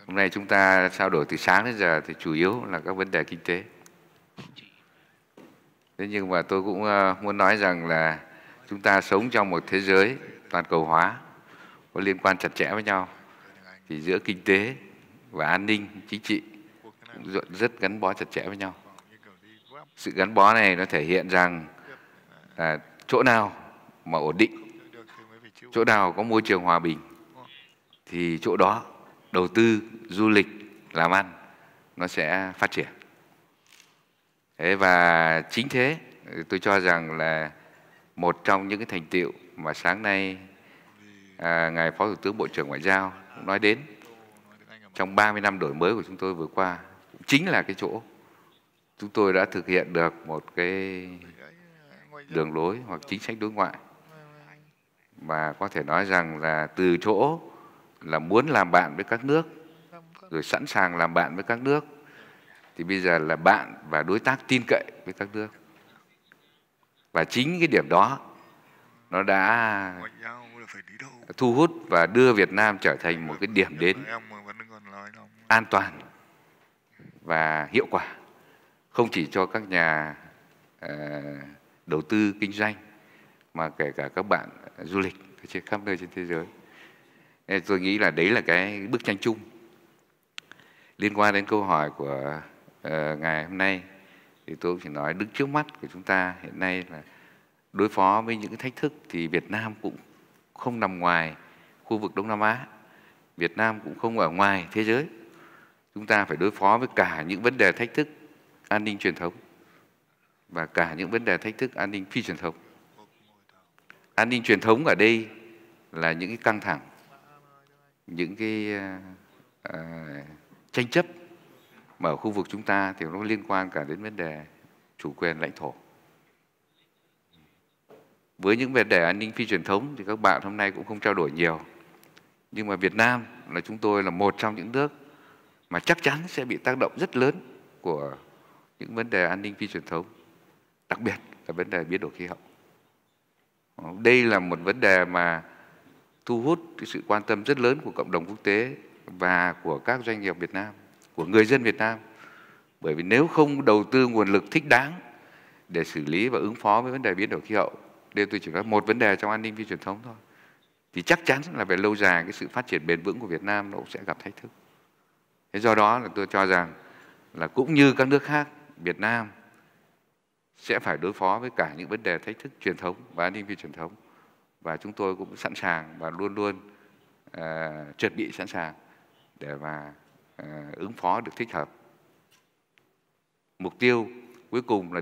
hôm nay chúng ta trao đổi từ sáng đến giờ thì chủ yếu là các vấn đề kinh tế. Thế nhưng mà tôi cũng muốn nói rằng là chúng ta sống trong một thế giới toàn cầu hóa có liên quan chặt chẽ với nhau. Thì giữa kinh tế và an ninh chính trị cũng rất gắn bó chặt chẽ với nhau. Sự gắn bó này nó thể hiện rằng là chỗ nào mà ổn định, chỗ nào có môi trường hòa bình thì chỗ đó đầu tư, du lịch, làm ăn nó sẽ phát triển. Thế và chính thế tôi cho rằng là một trong những cái thành tựu mà sáng nay ngài Phó Thủ tướng Bộ trưởng Ngoại giao cũng nói đến trong 30 năm đổi mới của chúng tôi vừa qua chính là cái chỗ chúng tôi đã thực hiện được một cái đường lối hoặc chính sách đối ngoại và có thể nói rằng là từ chỗ là muốn làm bạn với các nước rồi sẵn sàng làm bạn với các nước thì bây giờ là bạn và đối tác tin cậy với các nước. Và chính cái điểm đó nó đã thu hút và đưa Việt Nam trở thành một cái điểm đến an toàn và hiệu quả, không chỉ cho các nhà đầu tư kinh doanh mà kể cả các bạn du lịch trên khắp nơi trên thế giới. Nên tôi nghĩ là đấy là cái bức tranh chung. Liên quan đến câu hỏi của ngày hôm nay thì tôi cũng chỉ nói đứng trước mắt của chúng ta hiện nay là đối phó với những cái thách thức thì Việt Nam cũng không nằm ngoài khu vực Đông Nam Á. Việt Nam cũng không ở ngoài thế giới. Chúng ta phải đối phó với cả những vấn đề thách thức an ninh truyền thống và cả những vấn đề thách thức an ninh phi truyền thống. An ninh truyền thống ở đây là những cái căng thẳng, những cái tranh chấp mà ở khu vực chúng ta thì nó liên quan cả đến vấn đề chủ quyền lãnh thổ. Với những vấn đề an ninh phi truyền thống thì các bạn hôm nay cũng không trao đổi nhiều. Nhưng mà Việt Nam là chúng tôi là một trong những nước mà chắc chắn sẽ bị tác động rất lớn của những vấn đề an ninh phi truyền thống, đặc biệt là vấn đề biến đổi khí hậu. Đây là một vấn đề mà thu hút cái sự quan tâm rất lớn của cộng đồng quốc tế và của các doanh nghiệp Việt Nam, của người dân Việt Nam. Bởi vì nếu không đầu tư nguồn lực thích đáng để xử lý và ứng phó với vấn đề biến đổi khí hậu, đây tôi chỉ nói một vấn đề trong an ninh phi truyền thống thôi, thì chắc chắn là về lâu dài cái sự phát triển bền vững của Việt Nam nó cũng sẽ gặp thách thức. Thế do đó là tôi cho rằng là cũng như các nước khác, Việt Nam sẽ phải đối phó với cả những vấn đề thách thức truyền thống và an ninh phi truyền thống. Và chúng tôi cũng sẵn sàng và luôn luôn chuẩn bị sẵn sàng để mà ứng phó được thích hợp. Mục tiêu cuối cùng là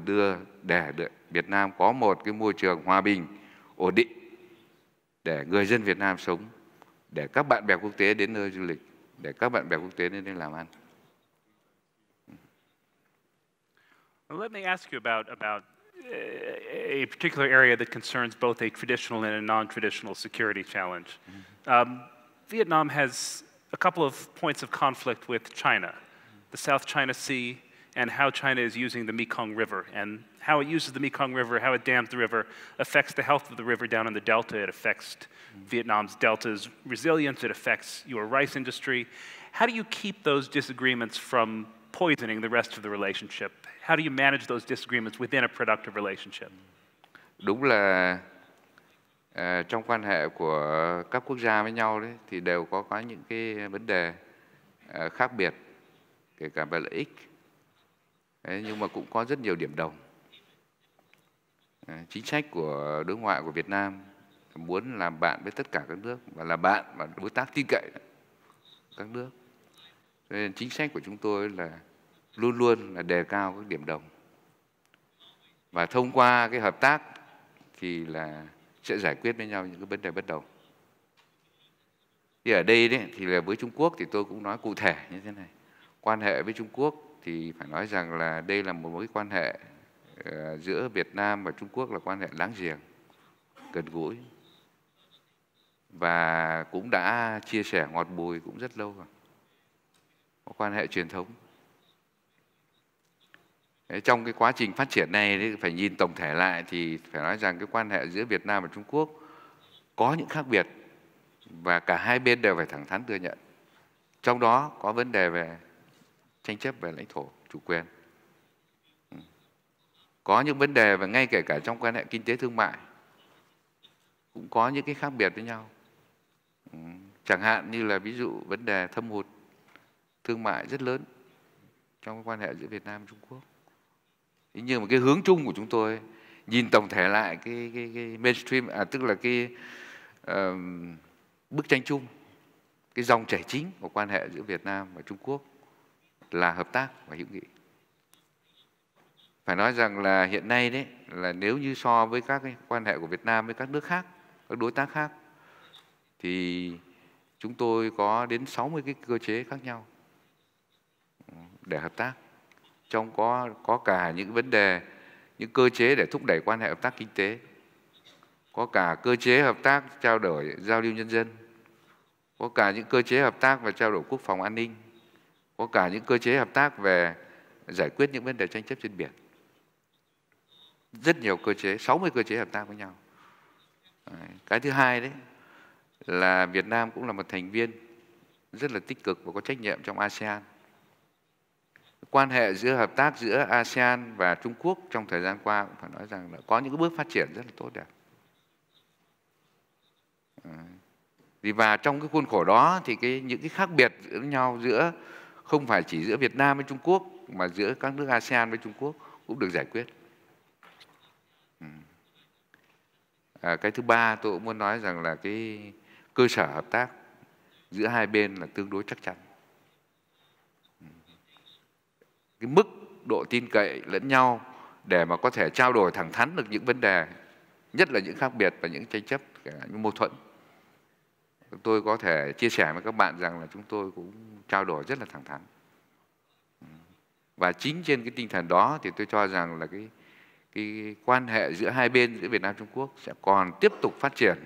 để Việt Nam có một cái môi trường hòa bình, ổn định để người dân Việt Nam sống, để các bạn bè quốc tế đến nơi du lịch, để các bạn bè quốc tế đến đây làm ăn. Let me ask you about a particular area that concerns both a traditional and a non-traditional security challenge. Vietnam has a couple of points of conflict with China, the South China Sea, and how China is using the Mekong River, and how it uses the Mekong River, how it dams the river, affects the health of the river down in the delta. It affects Vietnam's delta's resilience. It affects your rice industry. How do you keep those disagreements from poisoning the rest of the relationship? How do you manage those disagreements within a productive relationship? Đúng là trong quan hệ của các quốc gia với nhau đấy thì đều có những cái vấn đề khác biệt, kể cả về lợi ích. Đấy, nhưng mà cũng có rất nhiều điểm đồng. Chính sách của đối ngoại của Việt Nam muốn làm bạn với tất cả các nước và là bạn và đối tác tin cậy các nước. Cho nên chính sách của chúng tôi là luôn luôn là đề cao các điểm đồng. Và thông qua cái hợp tác thì là sẽ giải quyết với nhau những cái vấn đề bất đồng. Thì ở đây đấy thì là với Trung Quốc thì tôi cũng nói cụ thể như thế này. Quan hệ với Trung Quốc thì phải nói rằng là đây là một mối quan hệ giữa Việt Nam và Trung Quốc là quan hệ láng giềng, gần gũi. Và cũng đã chia sẻ ngọt bùi cũng rất lâu rồi. Có quan hệ truyền thống. Trong cái quá trình phát triển này phải nhìn tổng thể lại thì phải nói rằng cái quan hệ giữa Việt Nam và Trung Quốc có những khác biệt và cả hai bên đều phải thẳng thắn thừa nhận. Trong đó có vấn đề về tranh chấp về lãnh thổ, chủ quyền. Có những vấn đề và ngay kể cả trong quan hệ kinh tế thương mại cũng có những cái khác biệt với nhau. Chẳng hạn như là ví dụ vấn đề thâm hụt thương mại rất lớn trong quan hệ giữa Việt Nam và Trung Quốc. Thế nhưng mà cái hướng chung của chúng tôi nhìn tổng thể lại cái mainstream, tức là cái bức tranh chung, cái dòng chảy chính của quan hệ giữa Việt Nam và Trung Quốc là hợp tác và hữu nghị. Phải nói rằng là hiện nay đấy là nếu như so với các cái quan hệ của Việt Nam với các nước khác, các đối tác khác thì chúng tôi có đến 60 cái cơ chế khác nhau để hợp tác. Trong có cả những vấn đề, những cơ chế để thúc đẩy quan hệ hợp tác kinh tế, có cả cơ chế hợp tác trao đổi giao lưu nhân dân, có cả những cơ chế hợp tác và trao đổi quốc phòng an ninh, có cả những cơ chế hợp tác về giải quyết những vấn đề tranh chấp trên biển. Rất nhiều cơ chế, 60 cơ chế hợp tác với nhau. Cái thứ hai đấy là Việt Nam cũng là một thành viên rất là tích cực và có trách nhiệm trong ASEAN. Quan hệ giữa hợp tác giữa ASEAN và Trung Quốc trong thời gian qua cũng phải nói rằng là có những bước phát triển rất là tốt đẹp. Và trong cái khuôn khổ đó thì những cái khác biệt giữa nhau giữa không phải chỉ giữa Việt Nam với Trung Quốc mà giữa các nước ASEAN với Trung Quốc cũng được giải quyết. Cái thứ ba tôi cũng muốn nói rằng là cái cơ sở hợp tác giữa hai bên là tương đối chắc chắn. Cái mức độ tin cậy lẫn nhau để mà có thể trao đổi thẳng thắn được những vấn đề, nhất là những khác biệt và những tranh chấp, những mâu thuẫn. Tôi có thể chia sẻ với các bạn rằng là chúng tôi cũng trao đổi rất là thẳng thắn. Và chính trên cái tinh thần đó thì tôi cho rằng là cái quan hệ giữa hai bên, giữa Việt Nam và Trung Quốc sẽ còn tiếp tục phát triển.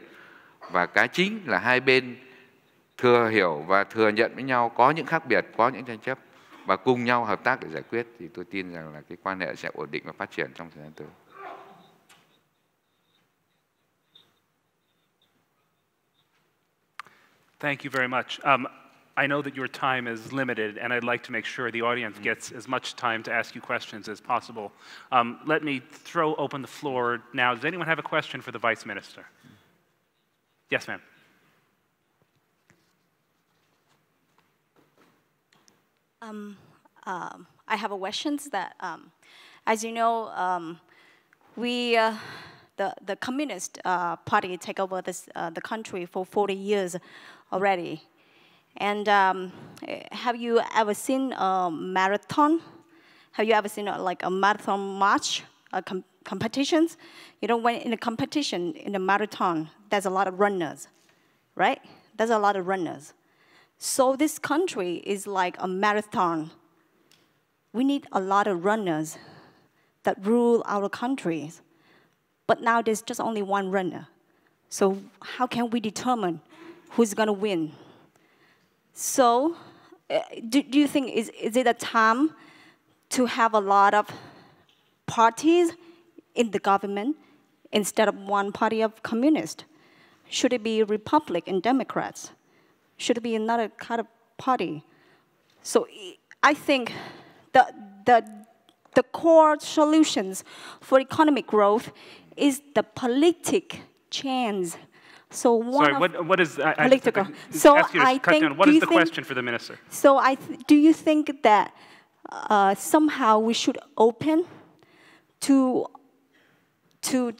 Và cái chính là hai bên thừa hiểu và thừa nhận với nhau có những khác biệt, có những tranh chấp và cùng nhau hợp tác để giải quyết, thì tôi tin rằng là cái quan hệ sẽ ổn định và phát triển trong thời gian tới. Thank you very much. I know that your time is limited, and I'd like to make sure the audience gets as much time to ask you questions as possible. Let me throw open the floor now. Does anyone have a question for the Vice Minister? Yes, ma'am. I have a question that, as you know, the Communist Party take over the country for 40 years already. And have you ever seen a marathon? Have you ever seen like a marathon march, competitions? You know, when in a competition, in a marathon, there's a lot of runners, right? There's a lot of runners. So this country is like a marathon. We need a lot of runners that rule our countries. But now there's just only one runner. So how can we determine who's going to win? So do you think, is it a time to have a lot of parties in the government instead of one party of communists? Should it be Republic and Democrats? Should it be another kind of party? So I think the core solutions for economic growth is the political change. So one Sorry, what is political? So I think. What is the question for the minister? So do you think that somehow we should open to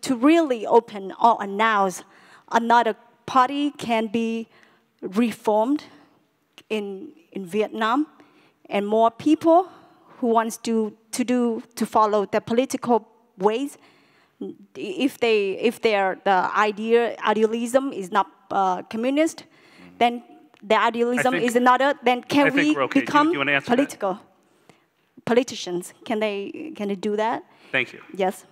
really open or announce another party can be reformed in Vietnam, and more people who wants to follow the political ways, if the idealism is not communist, then the idealism is another. Then can we become politicians? Can they do that? Thank you. Yes.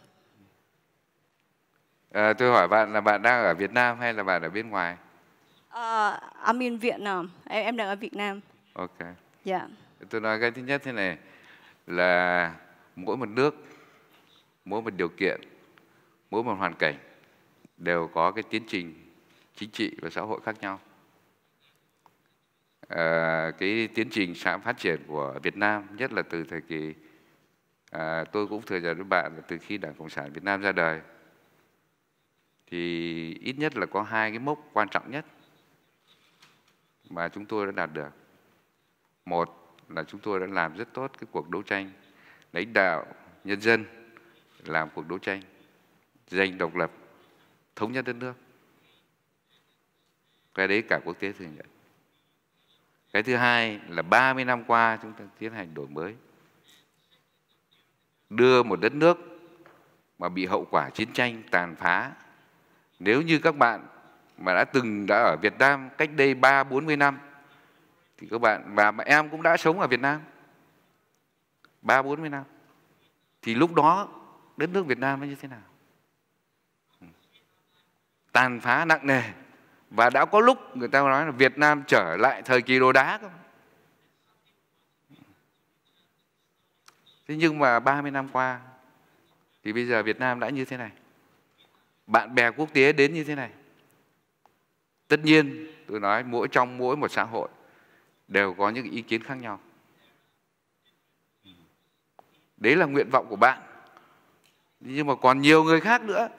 Tôi hỏi bạn là bạn đang ở Việt Nam hay là bạn ở bên ngoài? I'm in Vietnam. Em đang ở Việt Nam. Ok. Yeah. Tôi nói cái thứ nhất thế này là mỗi một nước, mỗi một điều kiện, mỗi một hoàn cảnh đều có cái tiến trình chính trị và xã hội khác nhau. Cái tiến trình phát triển của Việt Nam, nhất là từ thời kỳ, tôi cũng thừa nhận với bạn là từ khi Đảng Cộng sản Việt Nam ra đời, thì ít nhất là có hai cái mốc quan trọng nhất mà chúng tôi đã đạt được. Một là chúng tôi đã làm rất tốt cái cuộc đấu tranh lãnh đạo nhân dân, làm cuộc đấu tranh giành độc lập, thống nhất đất nước. Cái đấy cả quốc tế thừa nhận. Cái thứ hai là 30 năm qua chúng ta tiến hành đổi mới, đưa một đất nước mà bị hậu quả chiến tranh tàn phá. Nếu như các bạn mà đã ở Việt Nam cách đây 30-40 năm, thì các bạn và em cũng đã sống ở Việt Nam 30-40 năm, thì lúc đó đất nước Việt Nam nó như thế nào? Tàn phá nặng nề, và đã có lúc người ta nói là Việt Nam trở lại thời kỳ đồ đá cơ. Thế nhưng mà 30 năm qua thì bây giờ Việt Nam đã như thế này, bạn bè quốc tế đến như thế này. Tất nhiên tôi nói trong mỗi một xã hội đều có những ý kiến khác nhau. Đấy là nguyện vọng của bạn, nhưng mà còn nhiều người khác nữa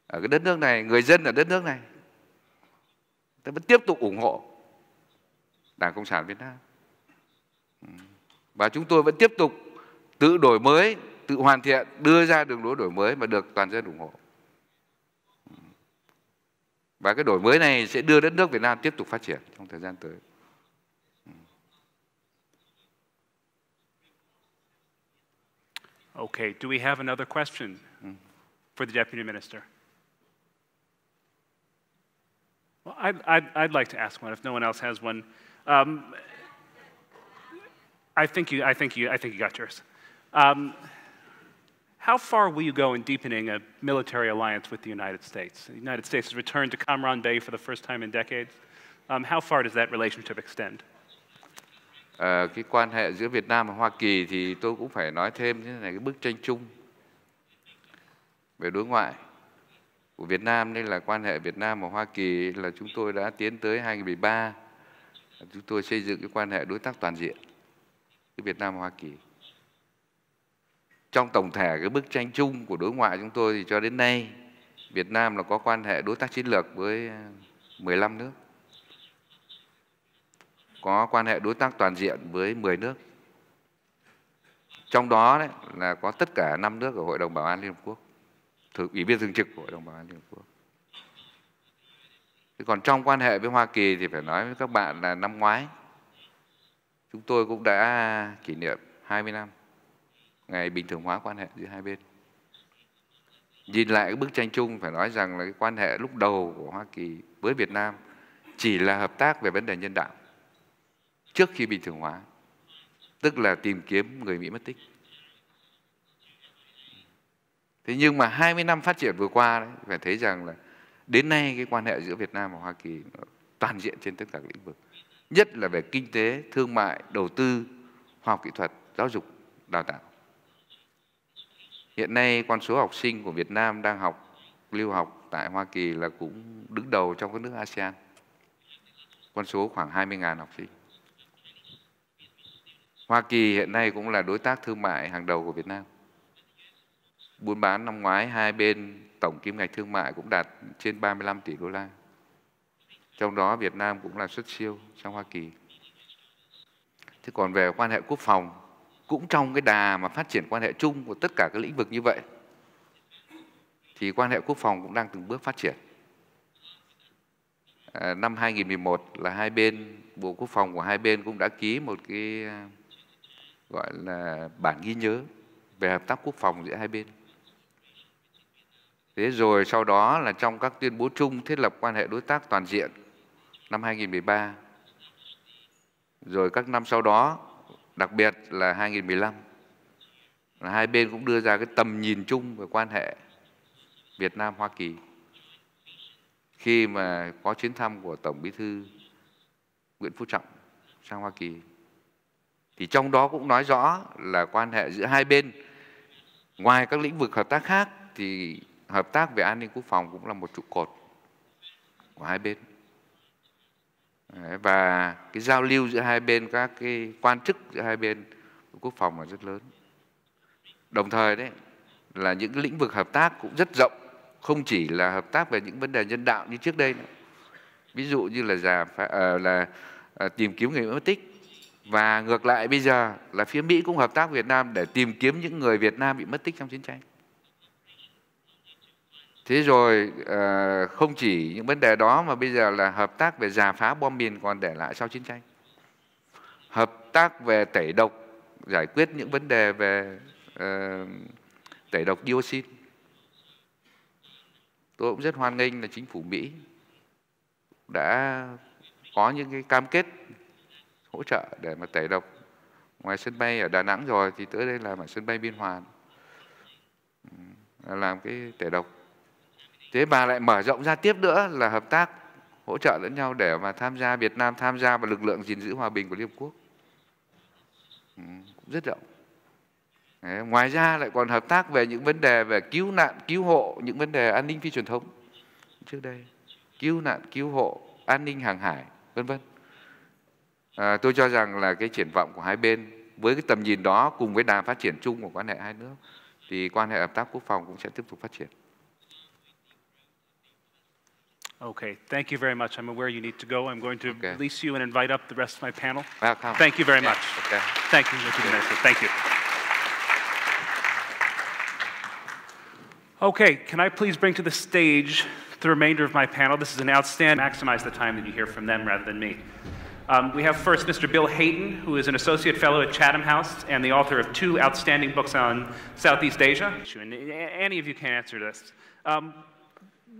ở cái đất nước này, người dân ở đất nước này, ta vẫn tiếp tục ủng hộ Đảng Cộng sản Việt Nam. Và chúng tôi vẫn tiếp tục tự đổi mới, tự hoàn thiện, đưa ra đường lối đổi mới mà được toàn dân ủng hộ. Và cái đổi mới này sẽ đưa đất nước Việt Nam tiếp tục phát triển trong thời gian tới. Okay, do we have another question for the Deputy Minister? Well, I'd like to ask one if no one else has one. I think you got yours. How far will you go in deepening a military alliance with the United States? The United States has returned to Cam Ranh Bay for the first time in decades. How far does that relationship extend? Cái quan hệ giữa Việt Nam và Hoa Kỳ thì tôi cũng phải nói thêm thế này, cái bức tranh chung về đối ngoại của Việt Nam, đây là quan hệ Việt Nam và Hoa Kỳ là chúng tôi đã tiến tới 2013 Chúng tôi xây dựng cái quan hệ đối tác toàn diện với Việt Nam và Hoa Kỳ. Trong tổng thể cái bức tranh chung của đối ngoại chúng tôi thì cho đến nay Việt Nam là có quan hệ đối tác chiến lược với 15 nước. Có quan hệ đối tác toàn diện với 10 nước. Trong đó đấy là có tất cả 5 nước ở Hội đồng Bảo an Liên Hợp Quốc, Ủy viên thường trực của Hội đồng Bảo an Liên Hợp Quốc. Thế còn trong quan hệ với Hoa Kỳ thì phải nói với các bạn là năm ngoái chúng tôi cũng đã kỷ niệm 20 năm ngày bình thường hóa quan hệ giữa hai bên. Nhìn lại cái bức tranh chung phải nói rằng là cái quan hệ lúc đầu của Hoa Kỳ với Việt Nam chỉ là hợp tác về vấn đề nhân đạo trước khi bình thường hóa, tức là tìm kiếm người Mỹ mất tích. Thế nhưng mà 20 năm phát triển vừa qua đấy, phải thấy rằng là đến nay cái quan hệ giữa Việt Nam và Hoa Kỳ toàn diện trên tất cả các lĩnh vực, nhất là về kinh tế, thương mại, đầu tư, khoa học kỹ thuật, giáo dục, đào tạo. Hiện nay con số học sinh của Việt Nam đang lưu học tại Hoa Kỳ là cũng đứng đầu trong các nước ASEAN. Con số khoảng 20.000 học sinh. Hoa Kỳ hiện nay cũng là đối tác thương mại hàng đầu của Việt Nam. Buôn bán năm ngoái hai bên tổng kim ngạch thương mại cũng đạt trên 35 tỷ đô la. Trong đó Việt Nam cũng là xuất siêu sang Hoa Kỳ. Thế còn về quan hệ quốc phòng, cũng trong cái đà mà phát triển quan hệ chung của tất cả các lĩnh vực như vậy, thì quan hệ quốc phòng cũng đang từng bước phát triển. Năm 2011 là hai bên, Bộ Quốc phòng của hai bên cũng đã ký một cái gọi là bản ghi nhớ về hợp tác quốc phòng giữa hai bên. Thế rồi sau đó là trong các tuyên bố chung thiết lập quan hệ đối tác toàn diện năm 2013. Rồi các năm sau đó, đặc biệt là 2015, là hai bên cũng đưa ra cái tầm nhìn chung về quan hệ Việt Nam-Hoa Kỳ. Khi mà có chuyến thăm của Tổng Bí thư Nguyễn Phú Trọng sang Hoa Kỳ, thì trong đó cũng nói rõ là quan hệ giữa hai bên, ngoài các lĩnh vực hợp tác khác, thì hợp tác về an ninh quốc phòng cũng là một trụ cột của hai bên. Và cái giao lưu giữa hai bên, các cái quan chức giữa hai bên quốc phòng là rất lớn. Đồng thời đấy là những lĩnh vực hợp tác cũng rất rộng, không chỉ là hợp tác về những vấn đề nhân đạo như trước đây nữa. Ví dụ như là tìm kiếm người mất tích, và ngược lại bây giờ là phía Mỹ cũng hợp tác với Việt Nam để tìm kiếm những người Việt Nam bị mất tích trong chiến tranh. Thế rồi không chỉ những vấn đề đó mà bây giờ là hợp tác về rà phá bom mìn còn để lại sau chiến tranh. Hợp tác về tẩy độc, giải quyết những vấn đề về tẩy độc dioxin. Tôi cũng rất hoan nghênh là chính phủ Mỹ đã có những cái cam kết hỗ trợ để mà tẩy độc ngoài sân bay ở Đà Nẵng rồi, thì tới đây làm ở sân bay Biên Hòa làm cái tẩy độc. Thế mà lại mở rộng ra tiếp nữa là hợp tác hỗ trợ lẫn nhau để mà Việt Nam tham gia vào lực lượng gìn giữ hòa bình của Liên Hợp Quốc. Cũng rất rộng. Đấy, ngoài ra lại còn hợp tác về những vấn đề về cứu nạn, cứu hộ, những vấn đề an ninh phi truyền thống trước đây, cứu nạn, cứu hộ, an ninh hàng hải, vân vân. Tôi cho rằng là cái triển vọng của hai bên với cái tầm nhìn đó cùng với đà phát triển chung của quan hệ hai nước thì quan hệ hợp tác quốc phòng cũng sẽ tiếp tục phát triển. Okay, thank you very much. I'm aware you need to go. I'm going to release you and invite up the rest of my panel. Welcome. Thank you very much. Okay. Thank you, Mr. Minister. Thank you. Okay, can I please bring to the stage the remainder of my panel? This is an outstanding, maximize the time that you hear from them rather than me. We have first Mr. Bill Hayton, who is an associate fellow at Chatham House and the author of 2 outstanding books on Southeast Asia. And any of you can answer this.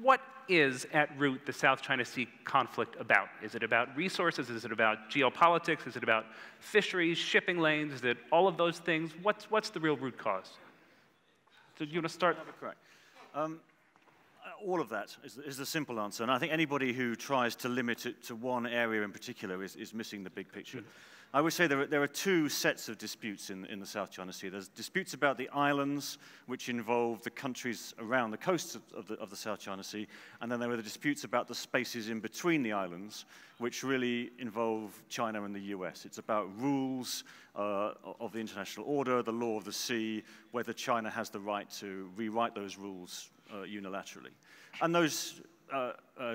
What is at root the South China Sea conflict about? Is it about resources? Is it about geopolitics? Is it about fisheries, shipping lanes? Is it all of those things? What's the real root cause? So you want to start? Correct. All of that is the simple answer, and I think anybody who tries to limit it to one area in particular is missing the big picture. I would say there are two sets of disputes in the South China Sea. There's disputes about the islands, which involve the countries around the coasts of the South China Sea, and then there are the disputes about the spaces in between the islands, which really involve China and the US. It's about rules of the international order, the law of the sea, whether China has the right to rewrite those rules unilaterally. And those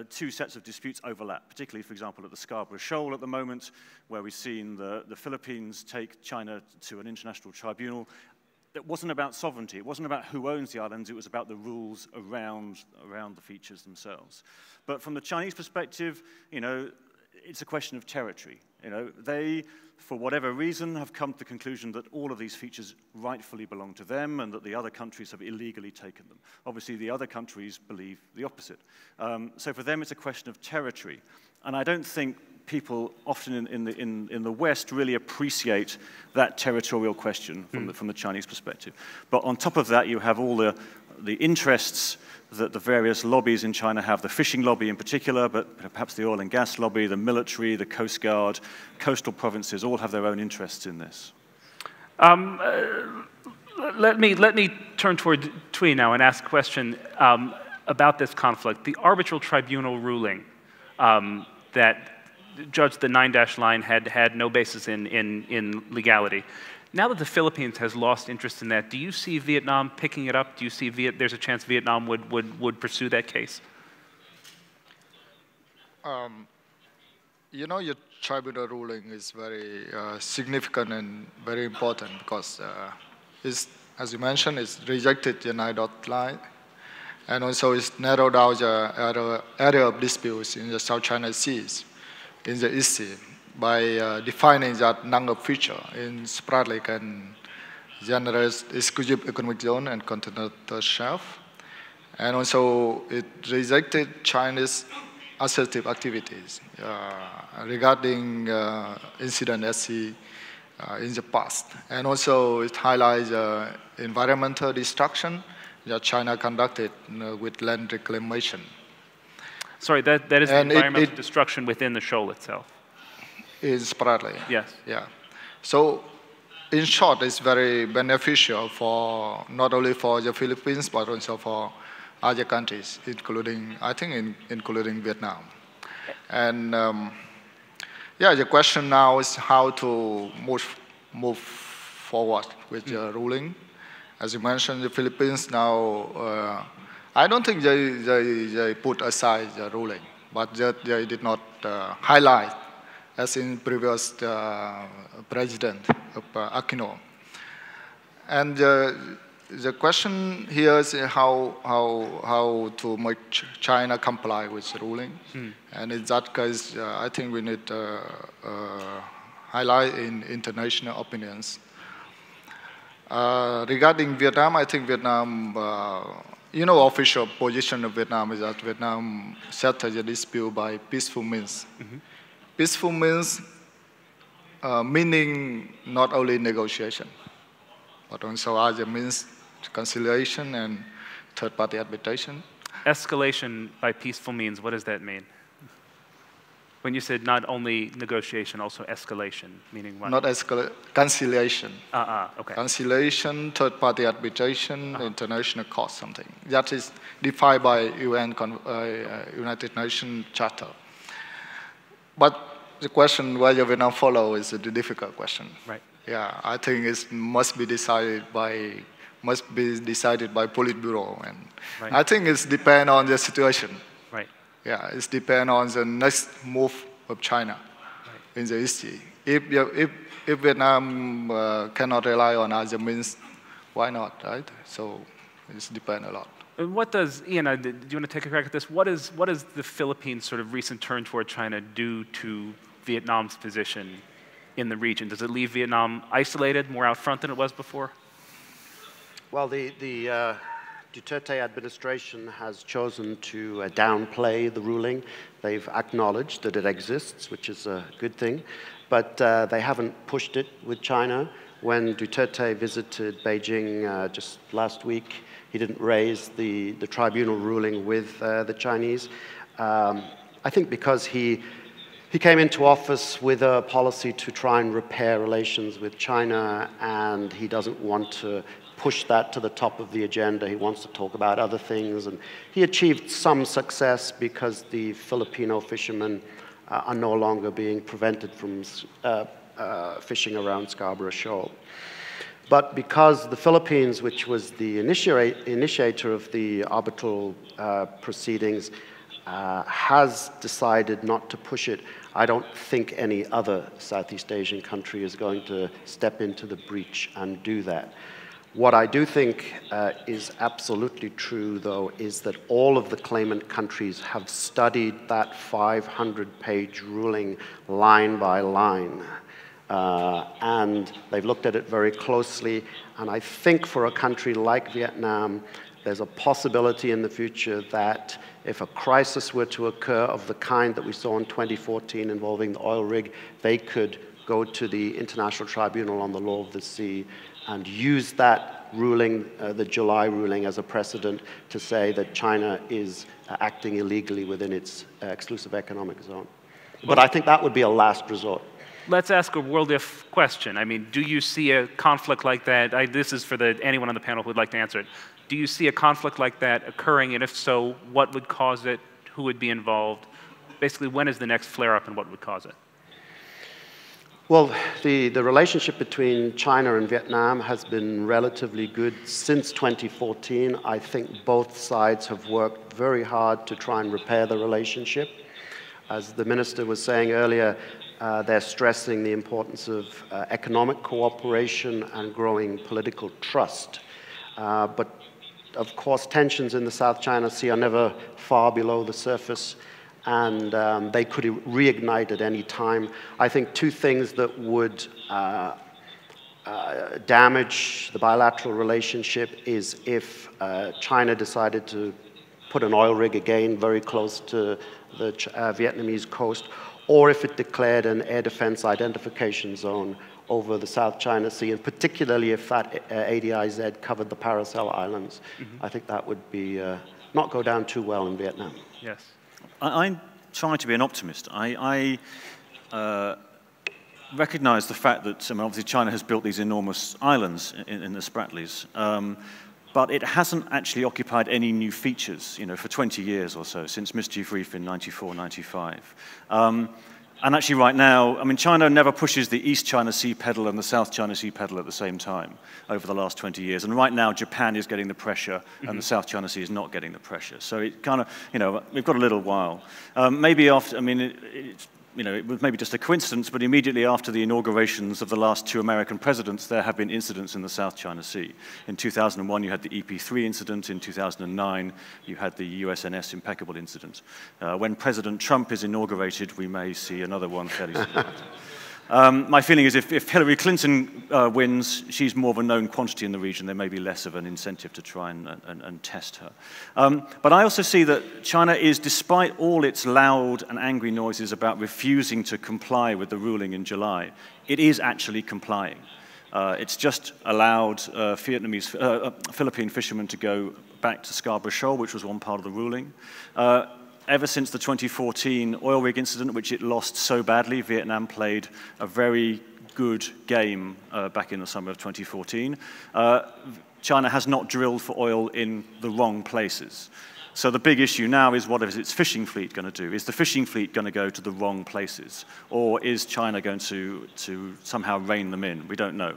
two sets of disputes overlap, particularly, for example, at the Scarborough Shoal at the moment, where we've seen the Philippines take China to an international tribunal. It wasn't about sovereignty. It wasn't about who owns the islands. It was about the rules around the features themselves. But from the Chinese perspective, you know, it's a question of territory. You know, they, for whatever reason, have come to the conclusion that all of these features rightfully belong to them and that the other countries have illegally taken them. Obviously, the other countries believe the opposite. So for them, it's a question of territory. And I don't think people often in the West really appreciate that territorial question from the Chinese perspective. But on top of that, you have all the interests that the various lobbies in China have, the fishing lobby in particular, but perhaps the oil and gas lobby, the military, the Coast Guard, coastal provinces, all have their own interests in this. Let me turn toward Thuy now and ask a question about this conflict. The arbitral tribunal ruling that judged the 9-dash line had no basis in legality. Now that the Philippines has lost interest in that, do you see Vietnam picking it up? Do you see there's a chance Vietnam would pursue that case? You know, your tribunal ruling is very significant and very important because, as you mentioned, it's rejected the 9-dot line, and also it's narrowed down the area of disputes in the South China Seas, in the East Sea, by defining that NUNG feature in sporadic and generous exclusive economic zone and continental shelf. And also it rejected China's assertive activities regarding incident at sea in the past. And also it highlights environmental destruction that China conducted with land reclamation. Sorry, that is the environmental destruction within the shoal itself. Is partly. Yes. Yeah. So, in short, it's very beneficial for not only for the Philippines but also for other countries, including, I think, including Vietnam. And yeah, the question now is how to move forward with the ruling. As you mentioned, the Philippines now, I don't think they put aside the ruling, but they did not highlight, as in previous president of Aquino. And the question here is how to make China comply with the ruling. And in that case, I think we need to highlight in international opinions. Regarding Vietnam, I think Vietnam, you know, official position of Vietnam is that Vietnam settled the dispute by peaceful means. Peaceful means meaning not only negotiation, but also other means, conciliation and third-party arbitration. Escalation by peaceful means, what does that mean? When you said not only negotiation, also escalation, meaning what? Not escalation, conciliation. Okay. Conciliation, third-party arbitration, international court, something. That is defined by United Nations Charter. But the question whether Vietnam follow is the difficult question. Right. Yeah, I think it must be decided by Politburo, and right. I think it's depend on the situation. Right. Yeah, it's depend on the next move of China in the East Sea. If Vietnam cannot rely on other means, why not, right? So it's depend a lot. And what does, Ian, do you want to take a crack at this? What does the Philippines' sort of recent turn toward China do to Vietnam's position in the region? Does it leave Vietnam isolated, more out front than it was before? Well, the Duterte administration has chosen to downplay the ruling. They've acknowledged that it exists, which is a good thing, but they haven't pushed it with China. When Duterte visited Beijing just last week, he didn't raise the tribunal ruling with the Chinese. I think because he came into office with a policy to try and repair relations with China, and he doesn't want to push that to the top of the agenda. He wants to talk about other things, and he achieved some success because the Filipino fishermen are no longer being prevented from fishing around Scarborough Shoal. But because the Philippines, which was the initiator of the arbitral proceedings, has decided not to push it, I don't think any other Southeast Asian country is going to step into the breach and do that. What I do think is absolutely true, though, is that all of the claimant countries have studied that 500-page ruling line by line. And they've looked at it very closely. And I think for a country like Vietnam, there's a possibility in the future that if a crisis were to occur of the kind that we saw in 2014 involving the oil rig, they could go to the International Tribunal on the Law of the Sea and use that ruling, the July ruling, as a precedent to say that China is acting illegally within its exclusive economic zone. But I think that would be a last resort. Let's ask a world-if question. I mean, do you see a conflict like that? This is for anyone on the panel who would like to answer it. Do you see a conflict like that occurring, and if so, what would cause it? Who would be involved? Basically, when is the next flare-up and what would cause it? Well, the relationship between China and Vietnam has been relatively good since 2014. I think both sides have worked very hard to try and repair the relationship. As the minister was saying earlier, they're stressing the importance of economic cooperation and growing political trust. But of course, tensions in the South China Sea are never far below the surface, and they could reignite at any time. I think two things that would damage the bilateral relationship is if China decided to put an oil rig again very close to the Vietnamese coast, or if it declared an air defense identification zone over the South China Sea, and particularly if that ADIZ covered the Paracel Islands. I think that would be not go down too well in Vietnam. Yes. I'm trying to be an optimist. I recognize the fact that, obviously China has built these enormous islands in the Spratlys, but it hasn't actually occupied any new features, for 20 years or so, since Mischief Reef in 94, 95. And actually right now, China never pushes the East China Sea pedal and the South China Sea pedal at the same time over the last 20 years. And right now, Japan is getting the pressure and the South China Sea is not getting the pressure. So it kind of, we've got a little while. Maybe after, it was maybe just a coincidence, but immediately after the inaugurations of the last two American presidents, there have been incidents in the South China Sea. In 2001, you had the EP3 incident. In 2009, you had the USNS Impeccable incident. When President Trump is inaugurated, we may see another one fairly soon. My feeling is if Hillary Clinton wins, she's more of a known quantity in the region. There may be less of an incentive to try and test her. But I also see that China is, despite all its loud and angry noises about refusing to comply with the ruling in July, it is actually complying. It's just allowed Philippine fishermen to go back to Scarborough Shoal, which was one part of the ruling. Ever since the 2014 oil rig incident, which it lost so badly, Vietnam played a very good game back in the summer of 2014. China has not drilled for oil in the wrong places. So the big issue now is, what is its fishing fleet going to do? Is the fishing fleet going to go to the wrong places? Or is China going to somehow rein them in? We don't know.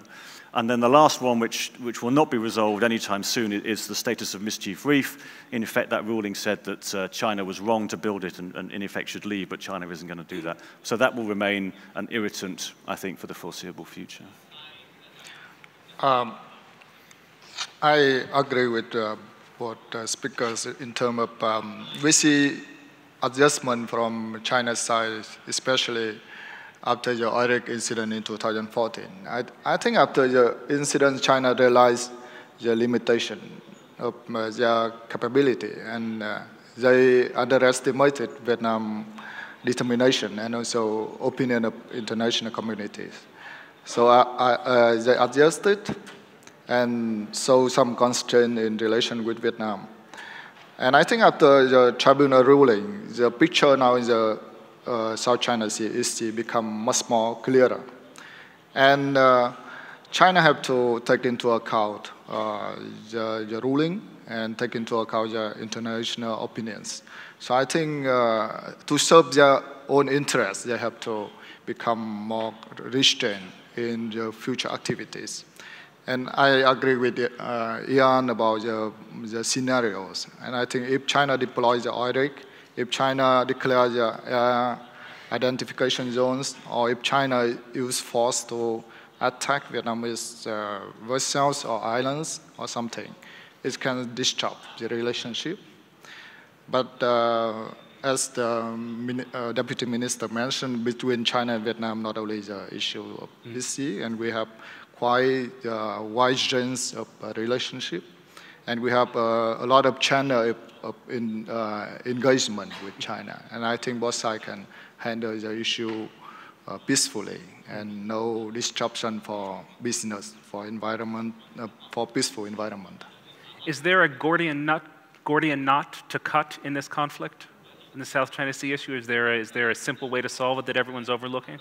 And then the last one, which will not be resolved anytime soon, is the status of Mischief Reef. In effect, that ruling said that China was wrong to build it and in effect should leave, but China isn't going to do that. So that will remain an irritant, I think, for the foreseeable future. I agree with what speakers in terms of we see adjustment from China's side, especially after the oil rig incident in 2014. I think after the incident, China realized the limitation of their capability, and they underestimated Vietnam's determination and also opinion of international communities. So they adjusted and saw some constraint in relation with Vietnam. And I think after the tribunal ruling, the picture now in the South China Sea East Sea become much more clearer. And China have to take into account the ruling and take into account the international opinions. So I think to serve their own interests, they have to become more restrained in the future activities. And I agree with Ian about the scenarios. And I think if China deploys the oil rig, if China declares the identification zones, or if China use force to attack Vietnamese vessels or islands or something, it can disrupt the relationship. But as the Deputy Minister mentioned, between China and Vietnam, not only the issue of this sea, and we have quite a wide range of relationship, and we have a lot of channel of engagement with China. And I think both sides can handle the issue peacefully and no disruption for business, for environment, for peaceful environment. Is there a Gordian knot to cut in this conflict, in the South China Sea issue? Is there a simple way to solve it that everyone's overlooking?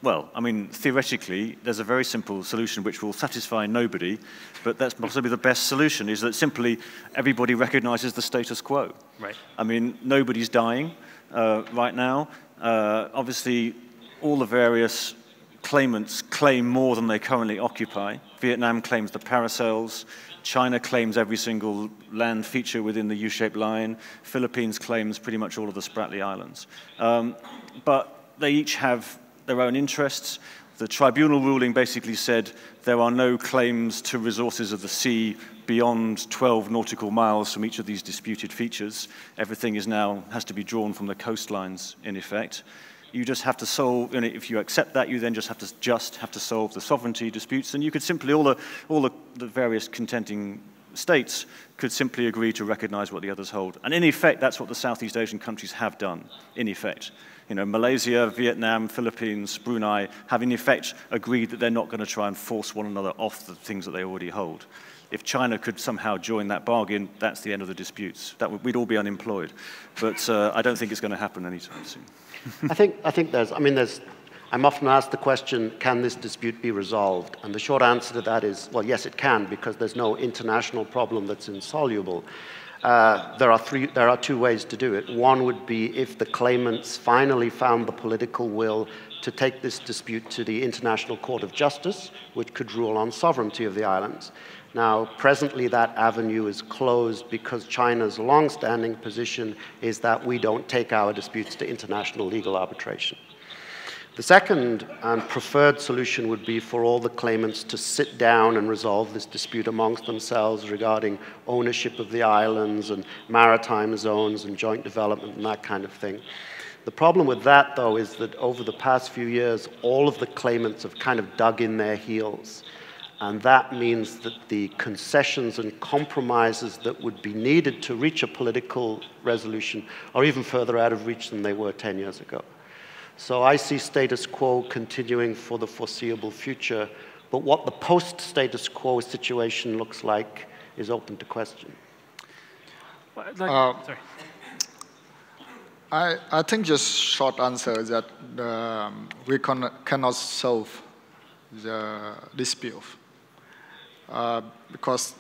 Well, I mean, theoretically, there's a very simple solution which will satisfy nobody, but that's possibly the best solution, is that simply everybody recognizes the status quo. Right. I mean, nobody's dying right now. Obviously, all the various claimants claim more than they currently occupy. Vietnam claims the paracels. China claims every single land feature within the U-shaped line. Philippines claims pretty much all of the Spratly Islands. But they each have their own interests. The tribunal ruling basically said there are no claims to resources of the sea beyond 12 nautical miles from each of these disputed features. Everything has to be drawn from the coastlines, in effect. You just have to solve, and if you accept that, you then just have to solve the sovereignty disputes, and you could simply, all the various contending states could simply agree to recognize what the others hold. And in effect, that's what the Southeast Asian countries have done, in effect. You know, Malaysia, Vietnam, Philippines, Brunei have in effect agreed that they're not going to try and force one another off the things that they already hold. If China could somehow join that bargain, that's the end of the disputes. We'd all be unemployed. But I don't think it's going to happen anytime soon. I think I'm often asked the question, can this dispute be resolved? And the short answer to that is, well, yes, it can, because there's no international problem that's insoluble. There are two ways to do it. One would be if the claimants finally found the political will to take this dispute to the International Court of Justice, which could rule on sovereignty of the islands. Now, presently that avenue is closed because China's long-standing position is that we don't take our disputes to international legal arbitration. The second and preferred solution would be for all the claimants to sit down and resolve this dispute amongst themselves regarding ownership of the islands and maritime zones and joint development and that kind of thing. The problem with that, though, is that over the past few years, all of the claimants have kind of dug in their heels. And that means that the concessions and compromises that would be needed to reach a political resolution are even further out of reach than they were 10 years ago. So I see status quo continuing for the foreseeable future, but what the post-status quo situation looks like is open to question. Sorry. I think just short answer is that we cannot solve the dispute because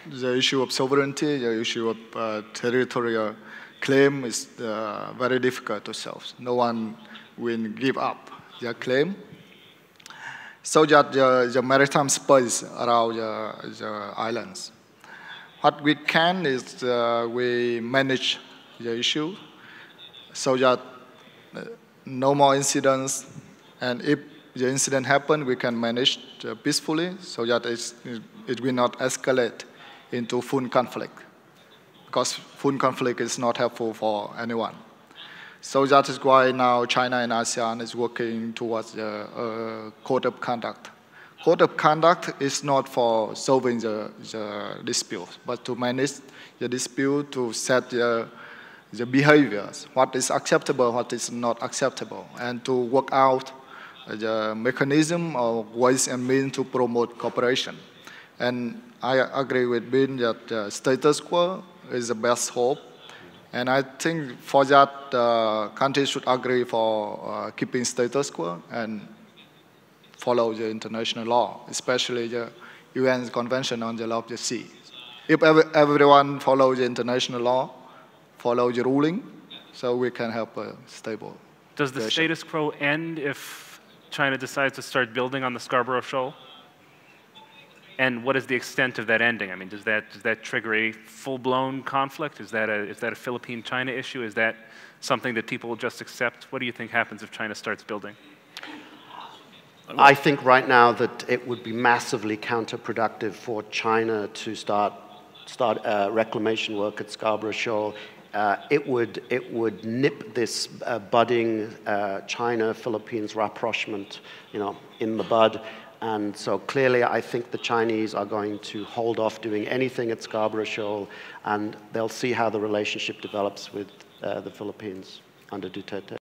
the issue of sovereignty, the issue of territorial claim is very difficult to solve. No one will give up their claim, so that the maritime space around the islands. What we can is we manage the issue so that no more incidents, and if the incident happens, we can manage peacefully so that it will not escalate into full conflict, because full conflict is not helpful for anyone. So that is why now China and ASEAN is working towards a code of conduct. Code of conduct is not for solving the dispute, but to manage the dispute, to set the behaviors, what is acceptable, what is not acceptable, and to work out the mechanism or ways and means to promote cooperation. And I agree with Ben that status quo is the best hope. And I think for that, countries should agree for keeping status quo and follow the international law, especially the UN Convention on the Law of the Sea. If everyone follows the international law, follow the ruling, so we can have a stable. Does the status quo end if China decides to start building on the Scarborough Shoal? And what is the extent of that ending? I mean, does that trigger a full-blown conflict? Is that a Philippine-China issue? Is that something that people will just accept? What do you think happens if China starts building? I think right now that it would be massively counterproductive for China to start reclamation work at Scarborough Shoal. It would nip this budding China-Philippines rapprochement, in the bud. And so clearly, I think the Chinese are going to hold off doing anything at Scarborough Shoal, and they'll see how the relationship develops with the Philippines under Duterte.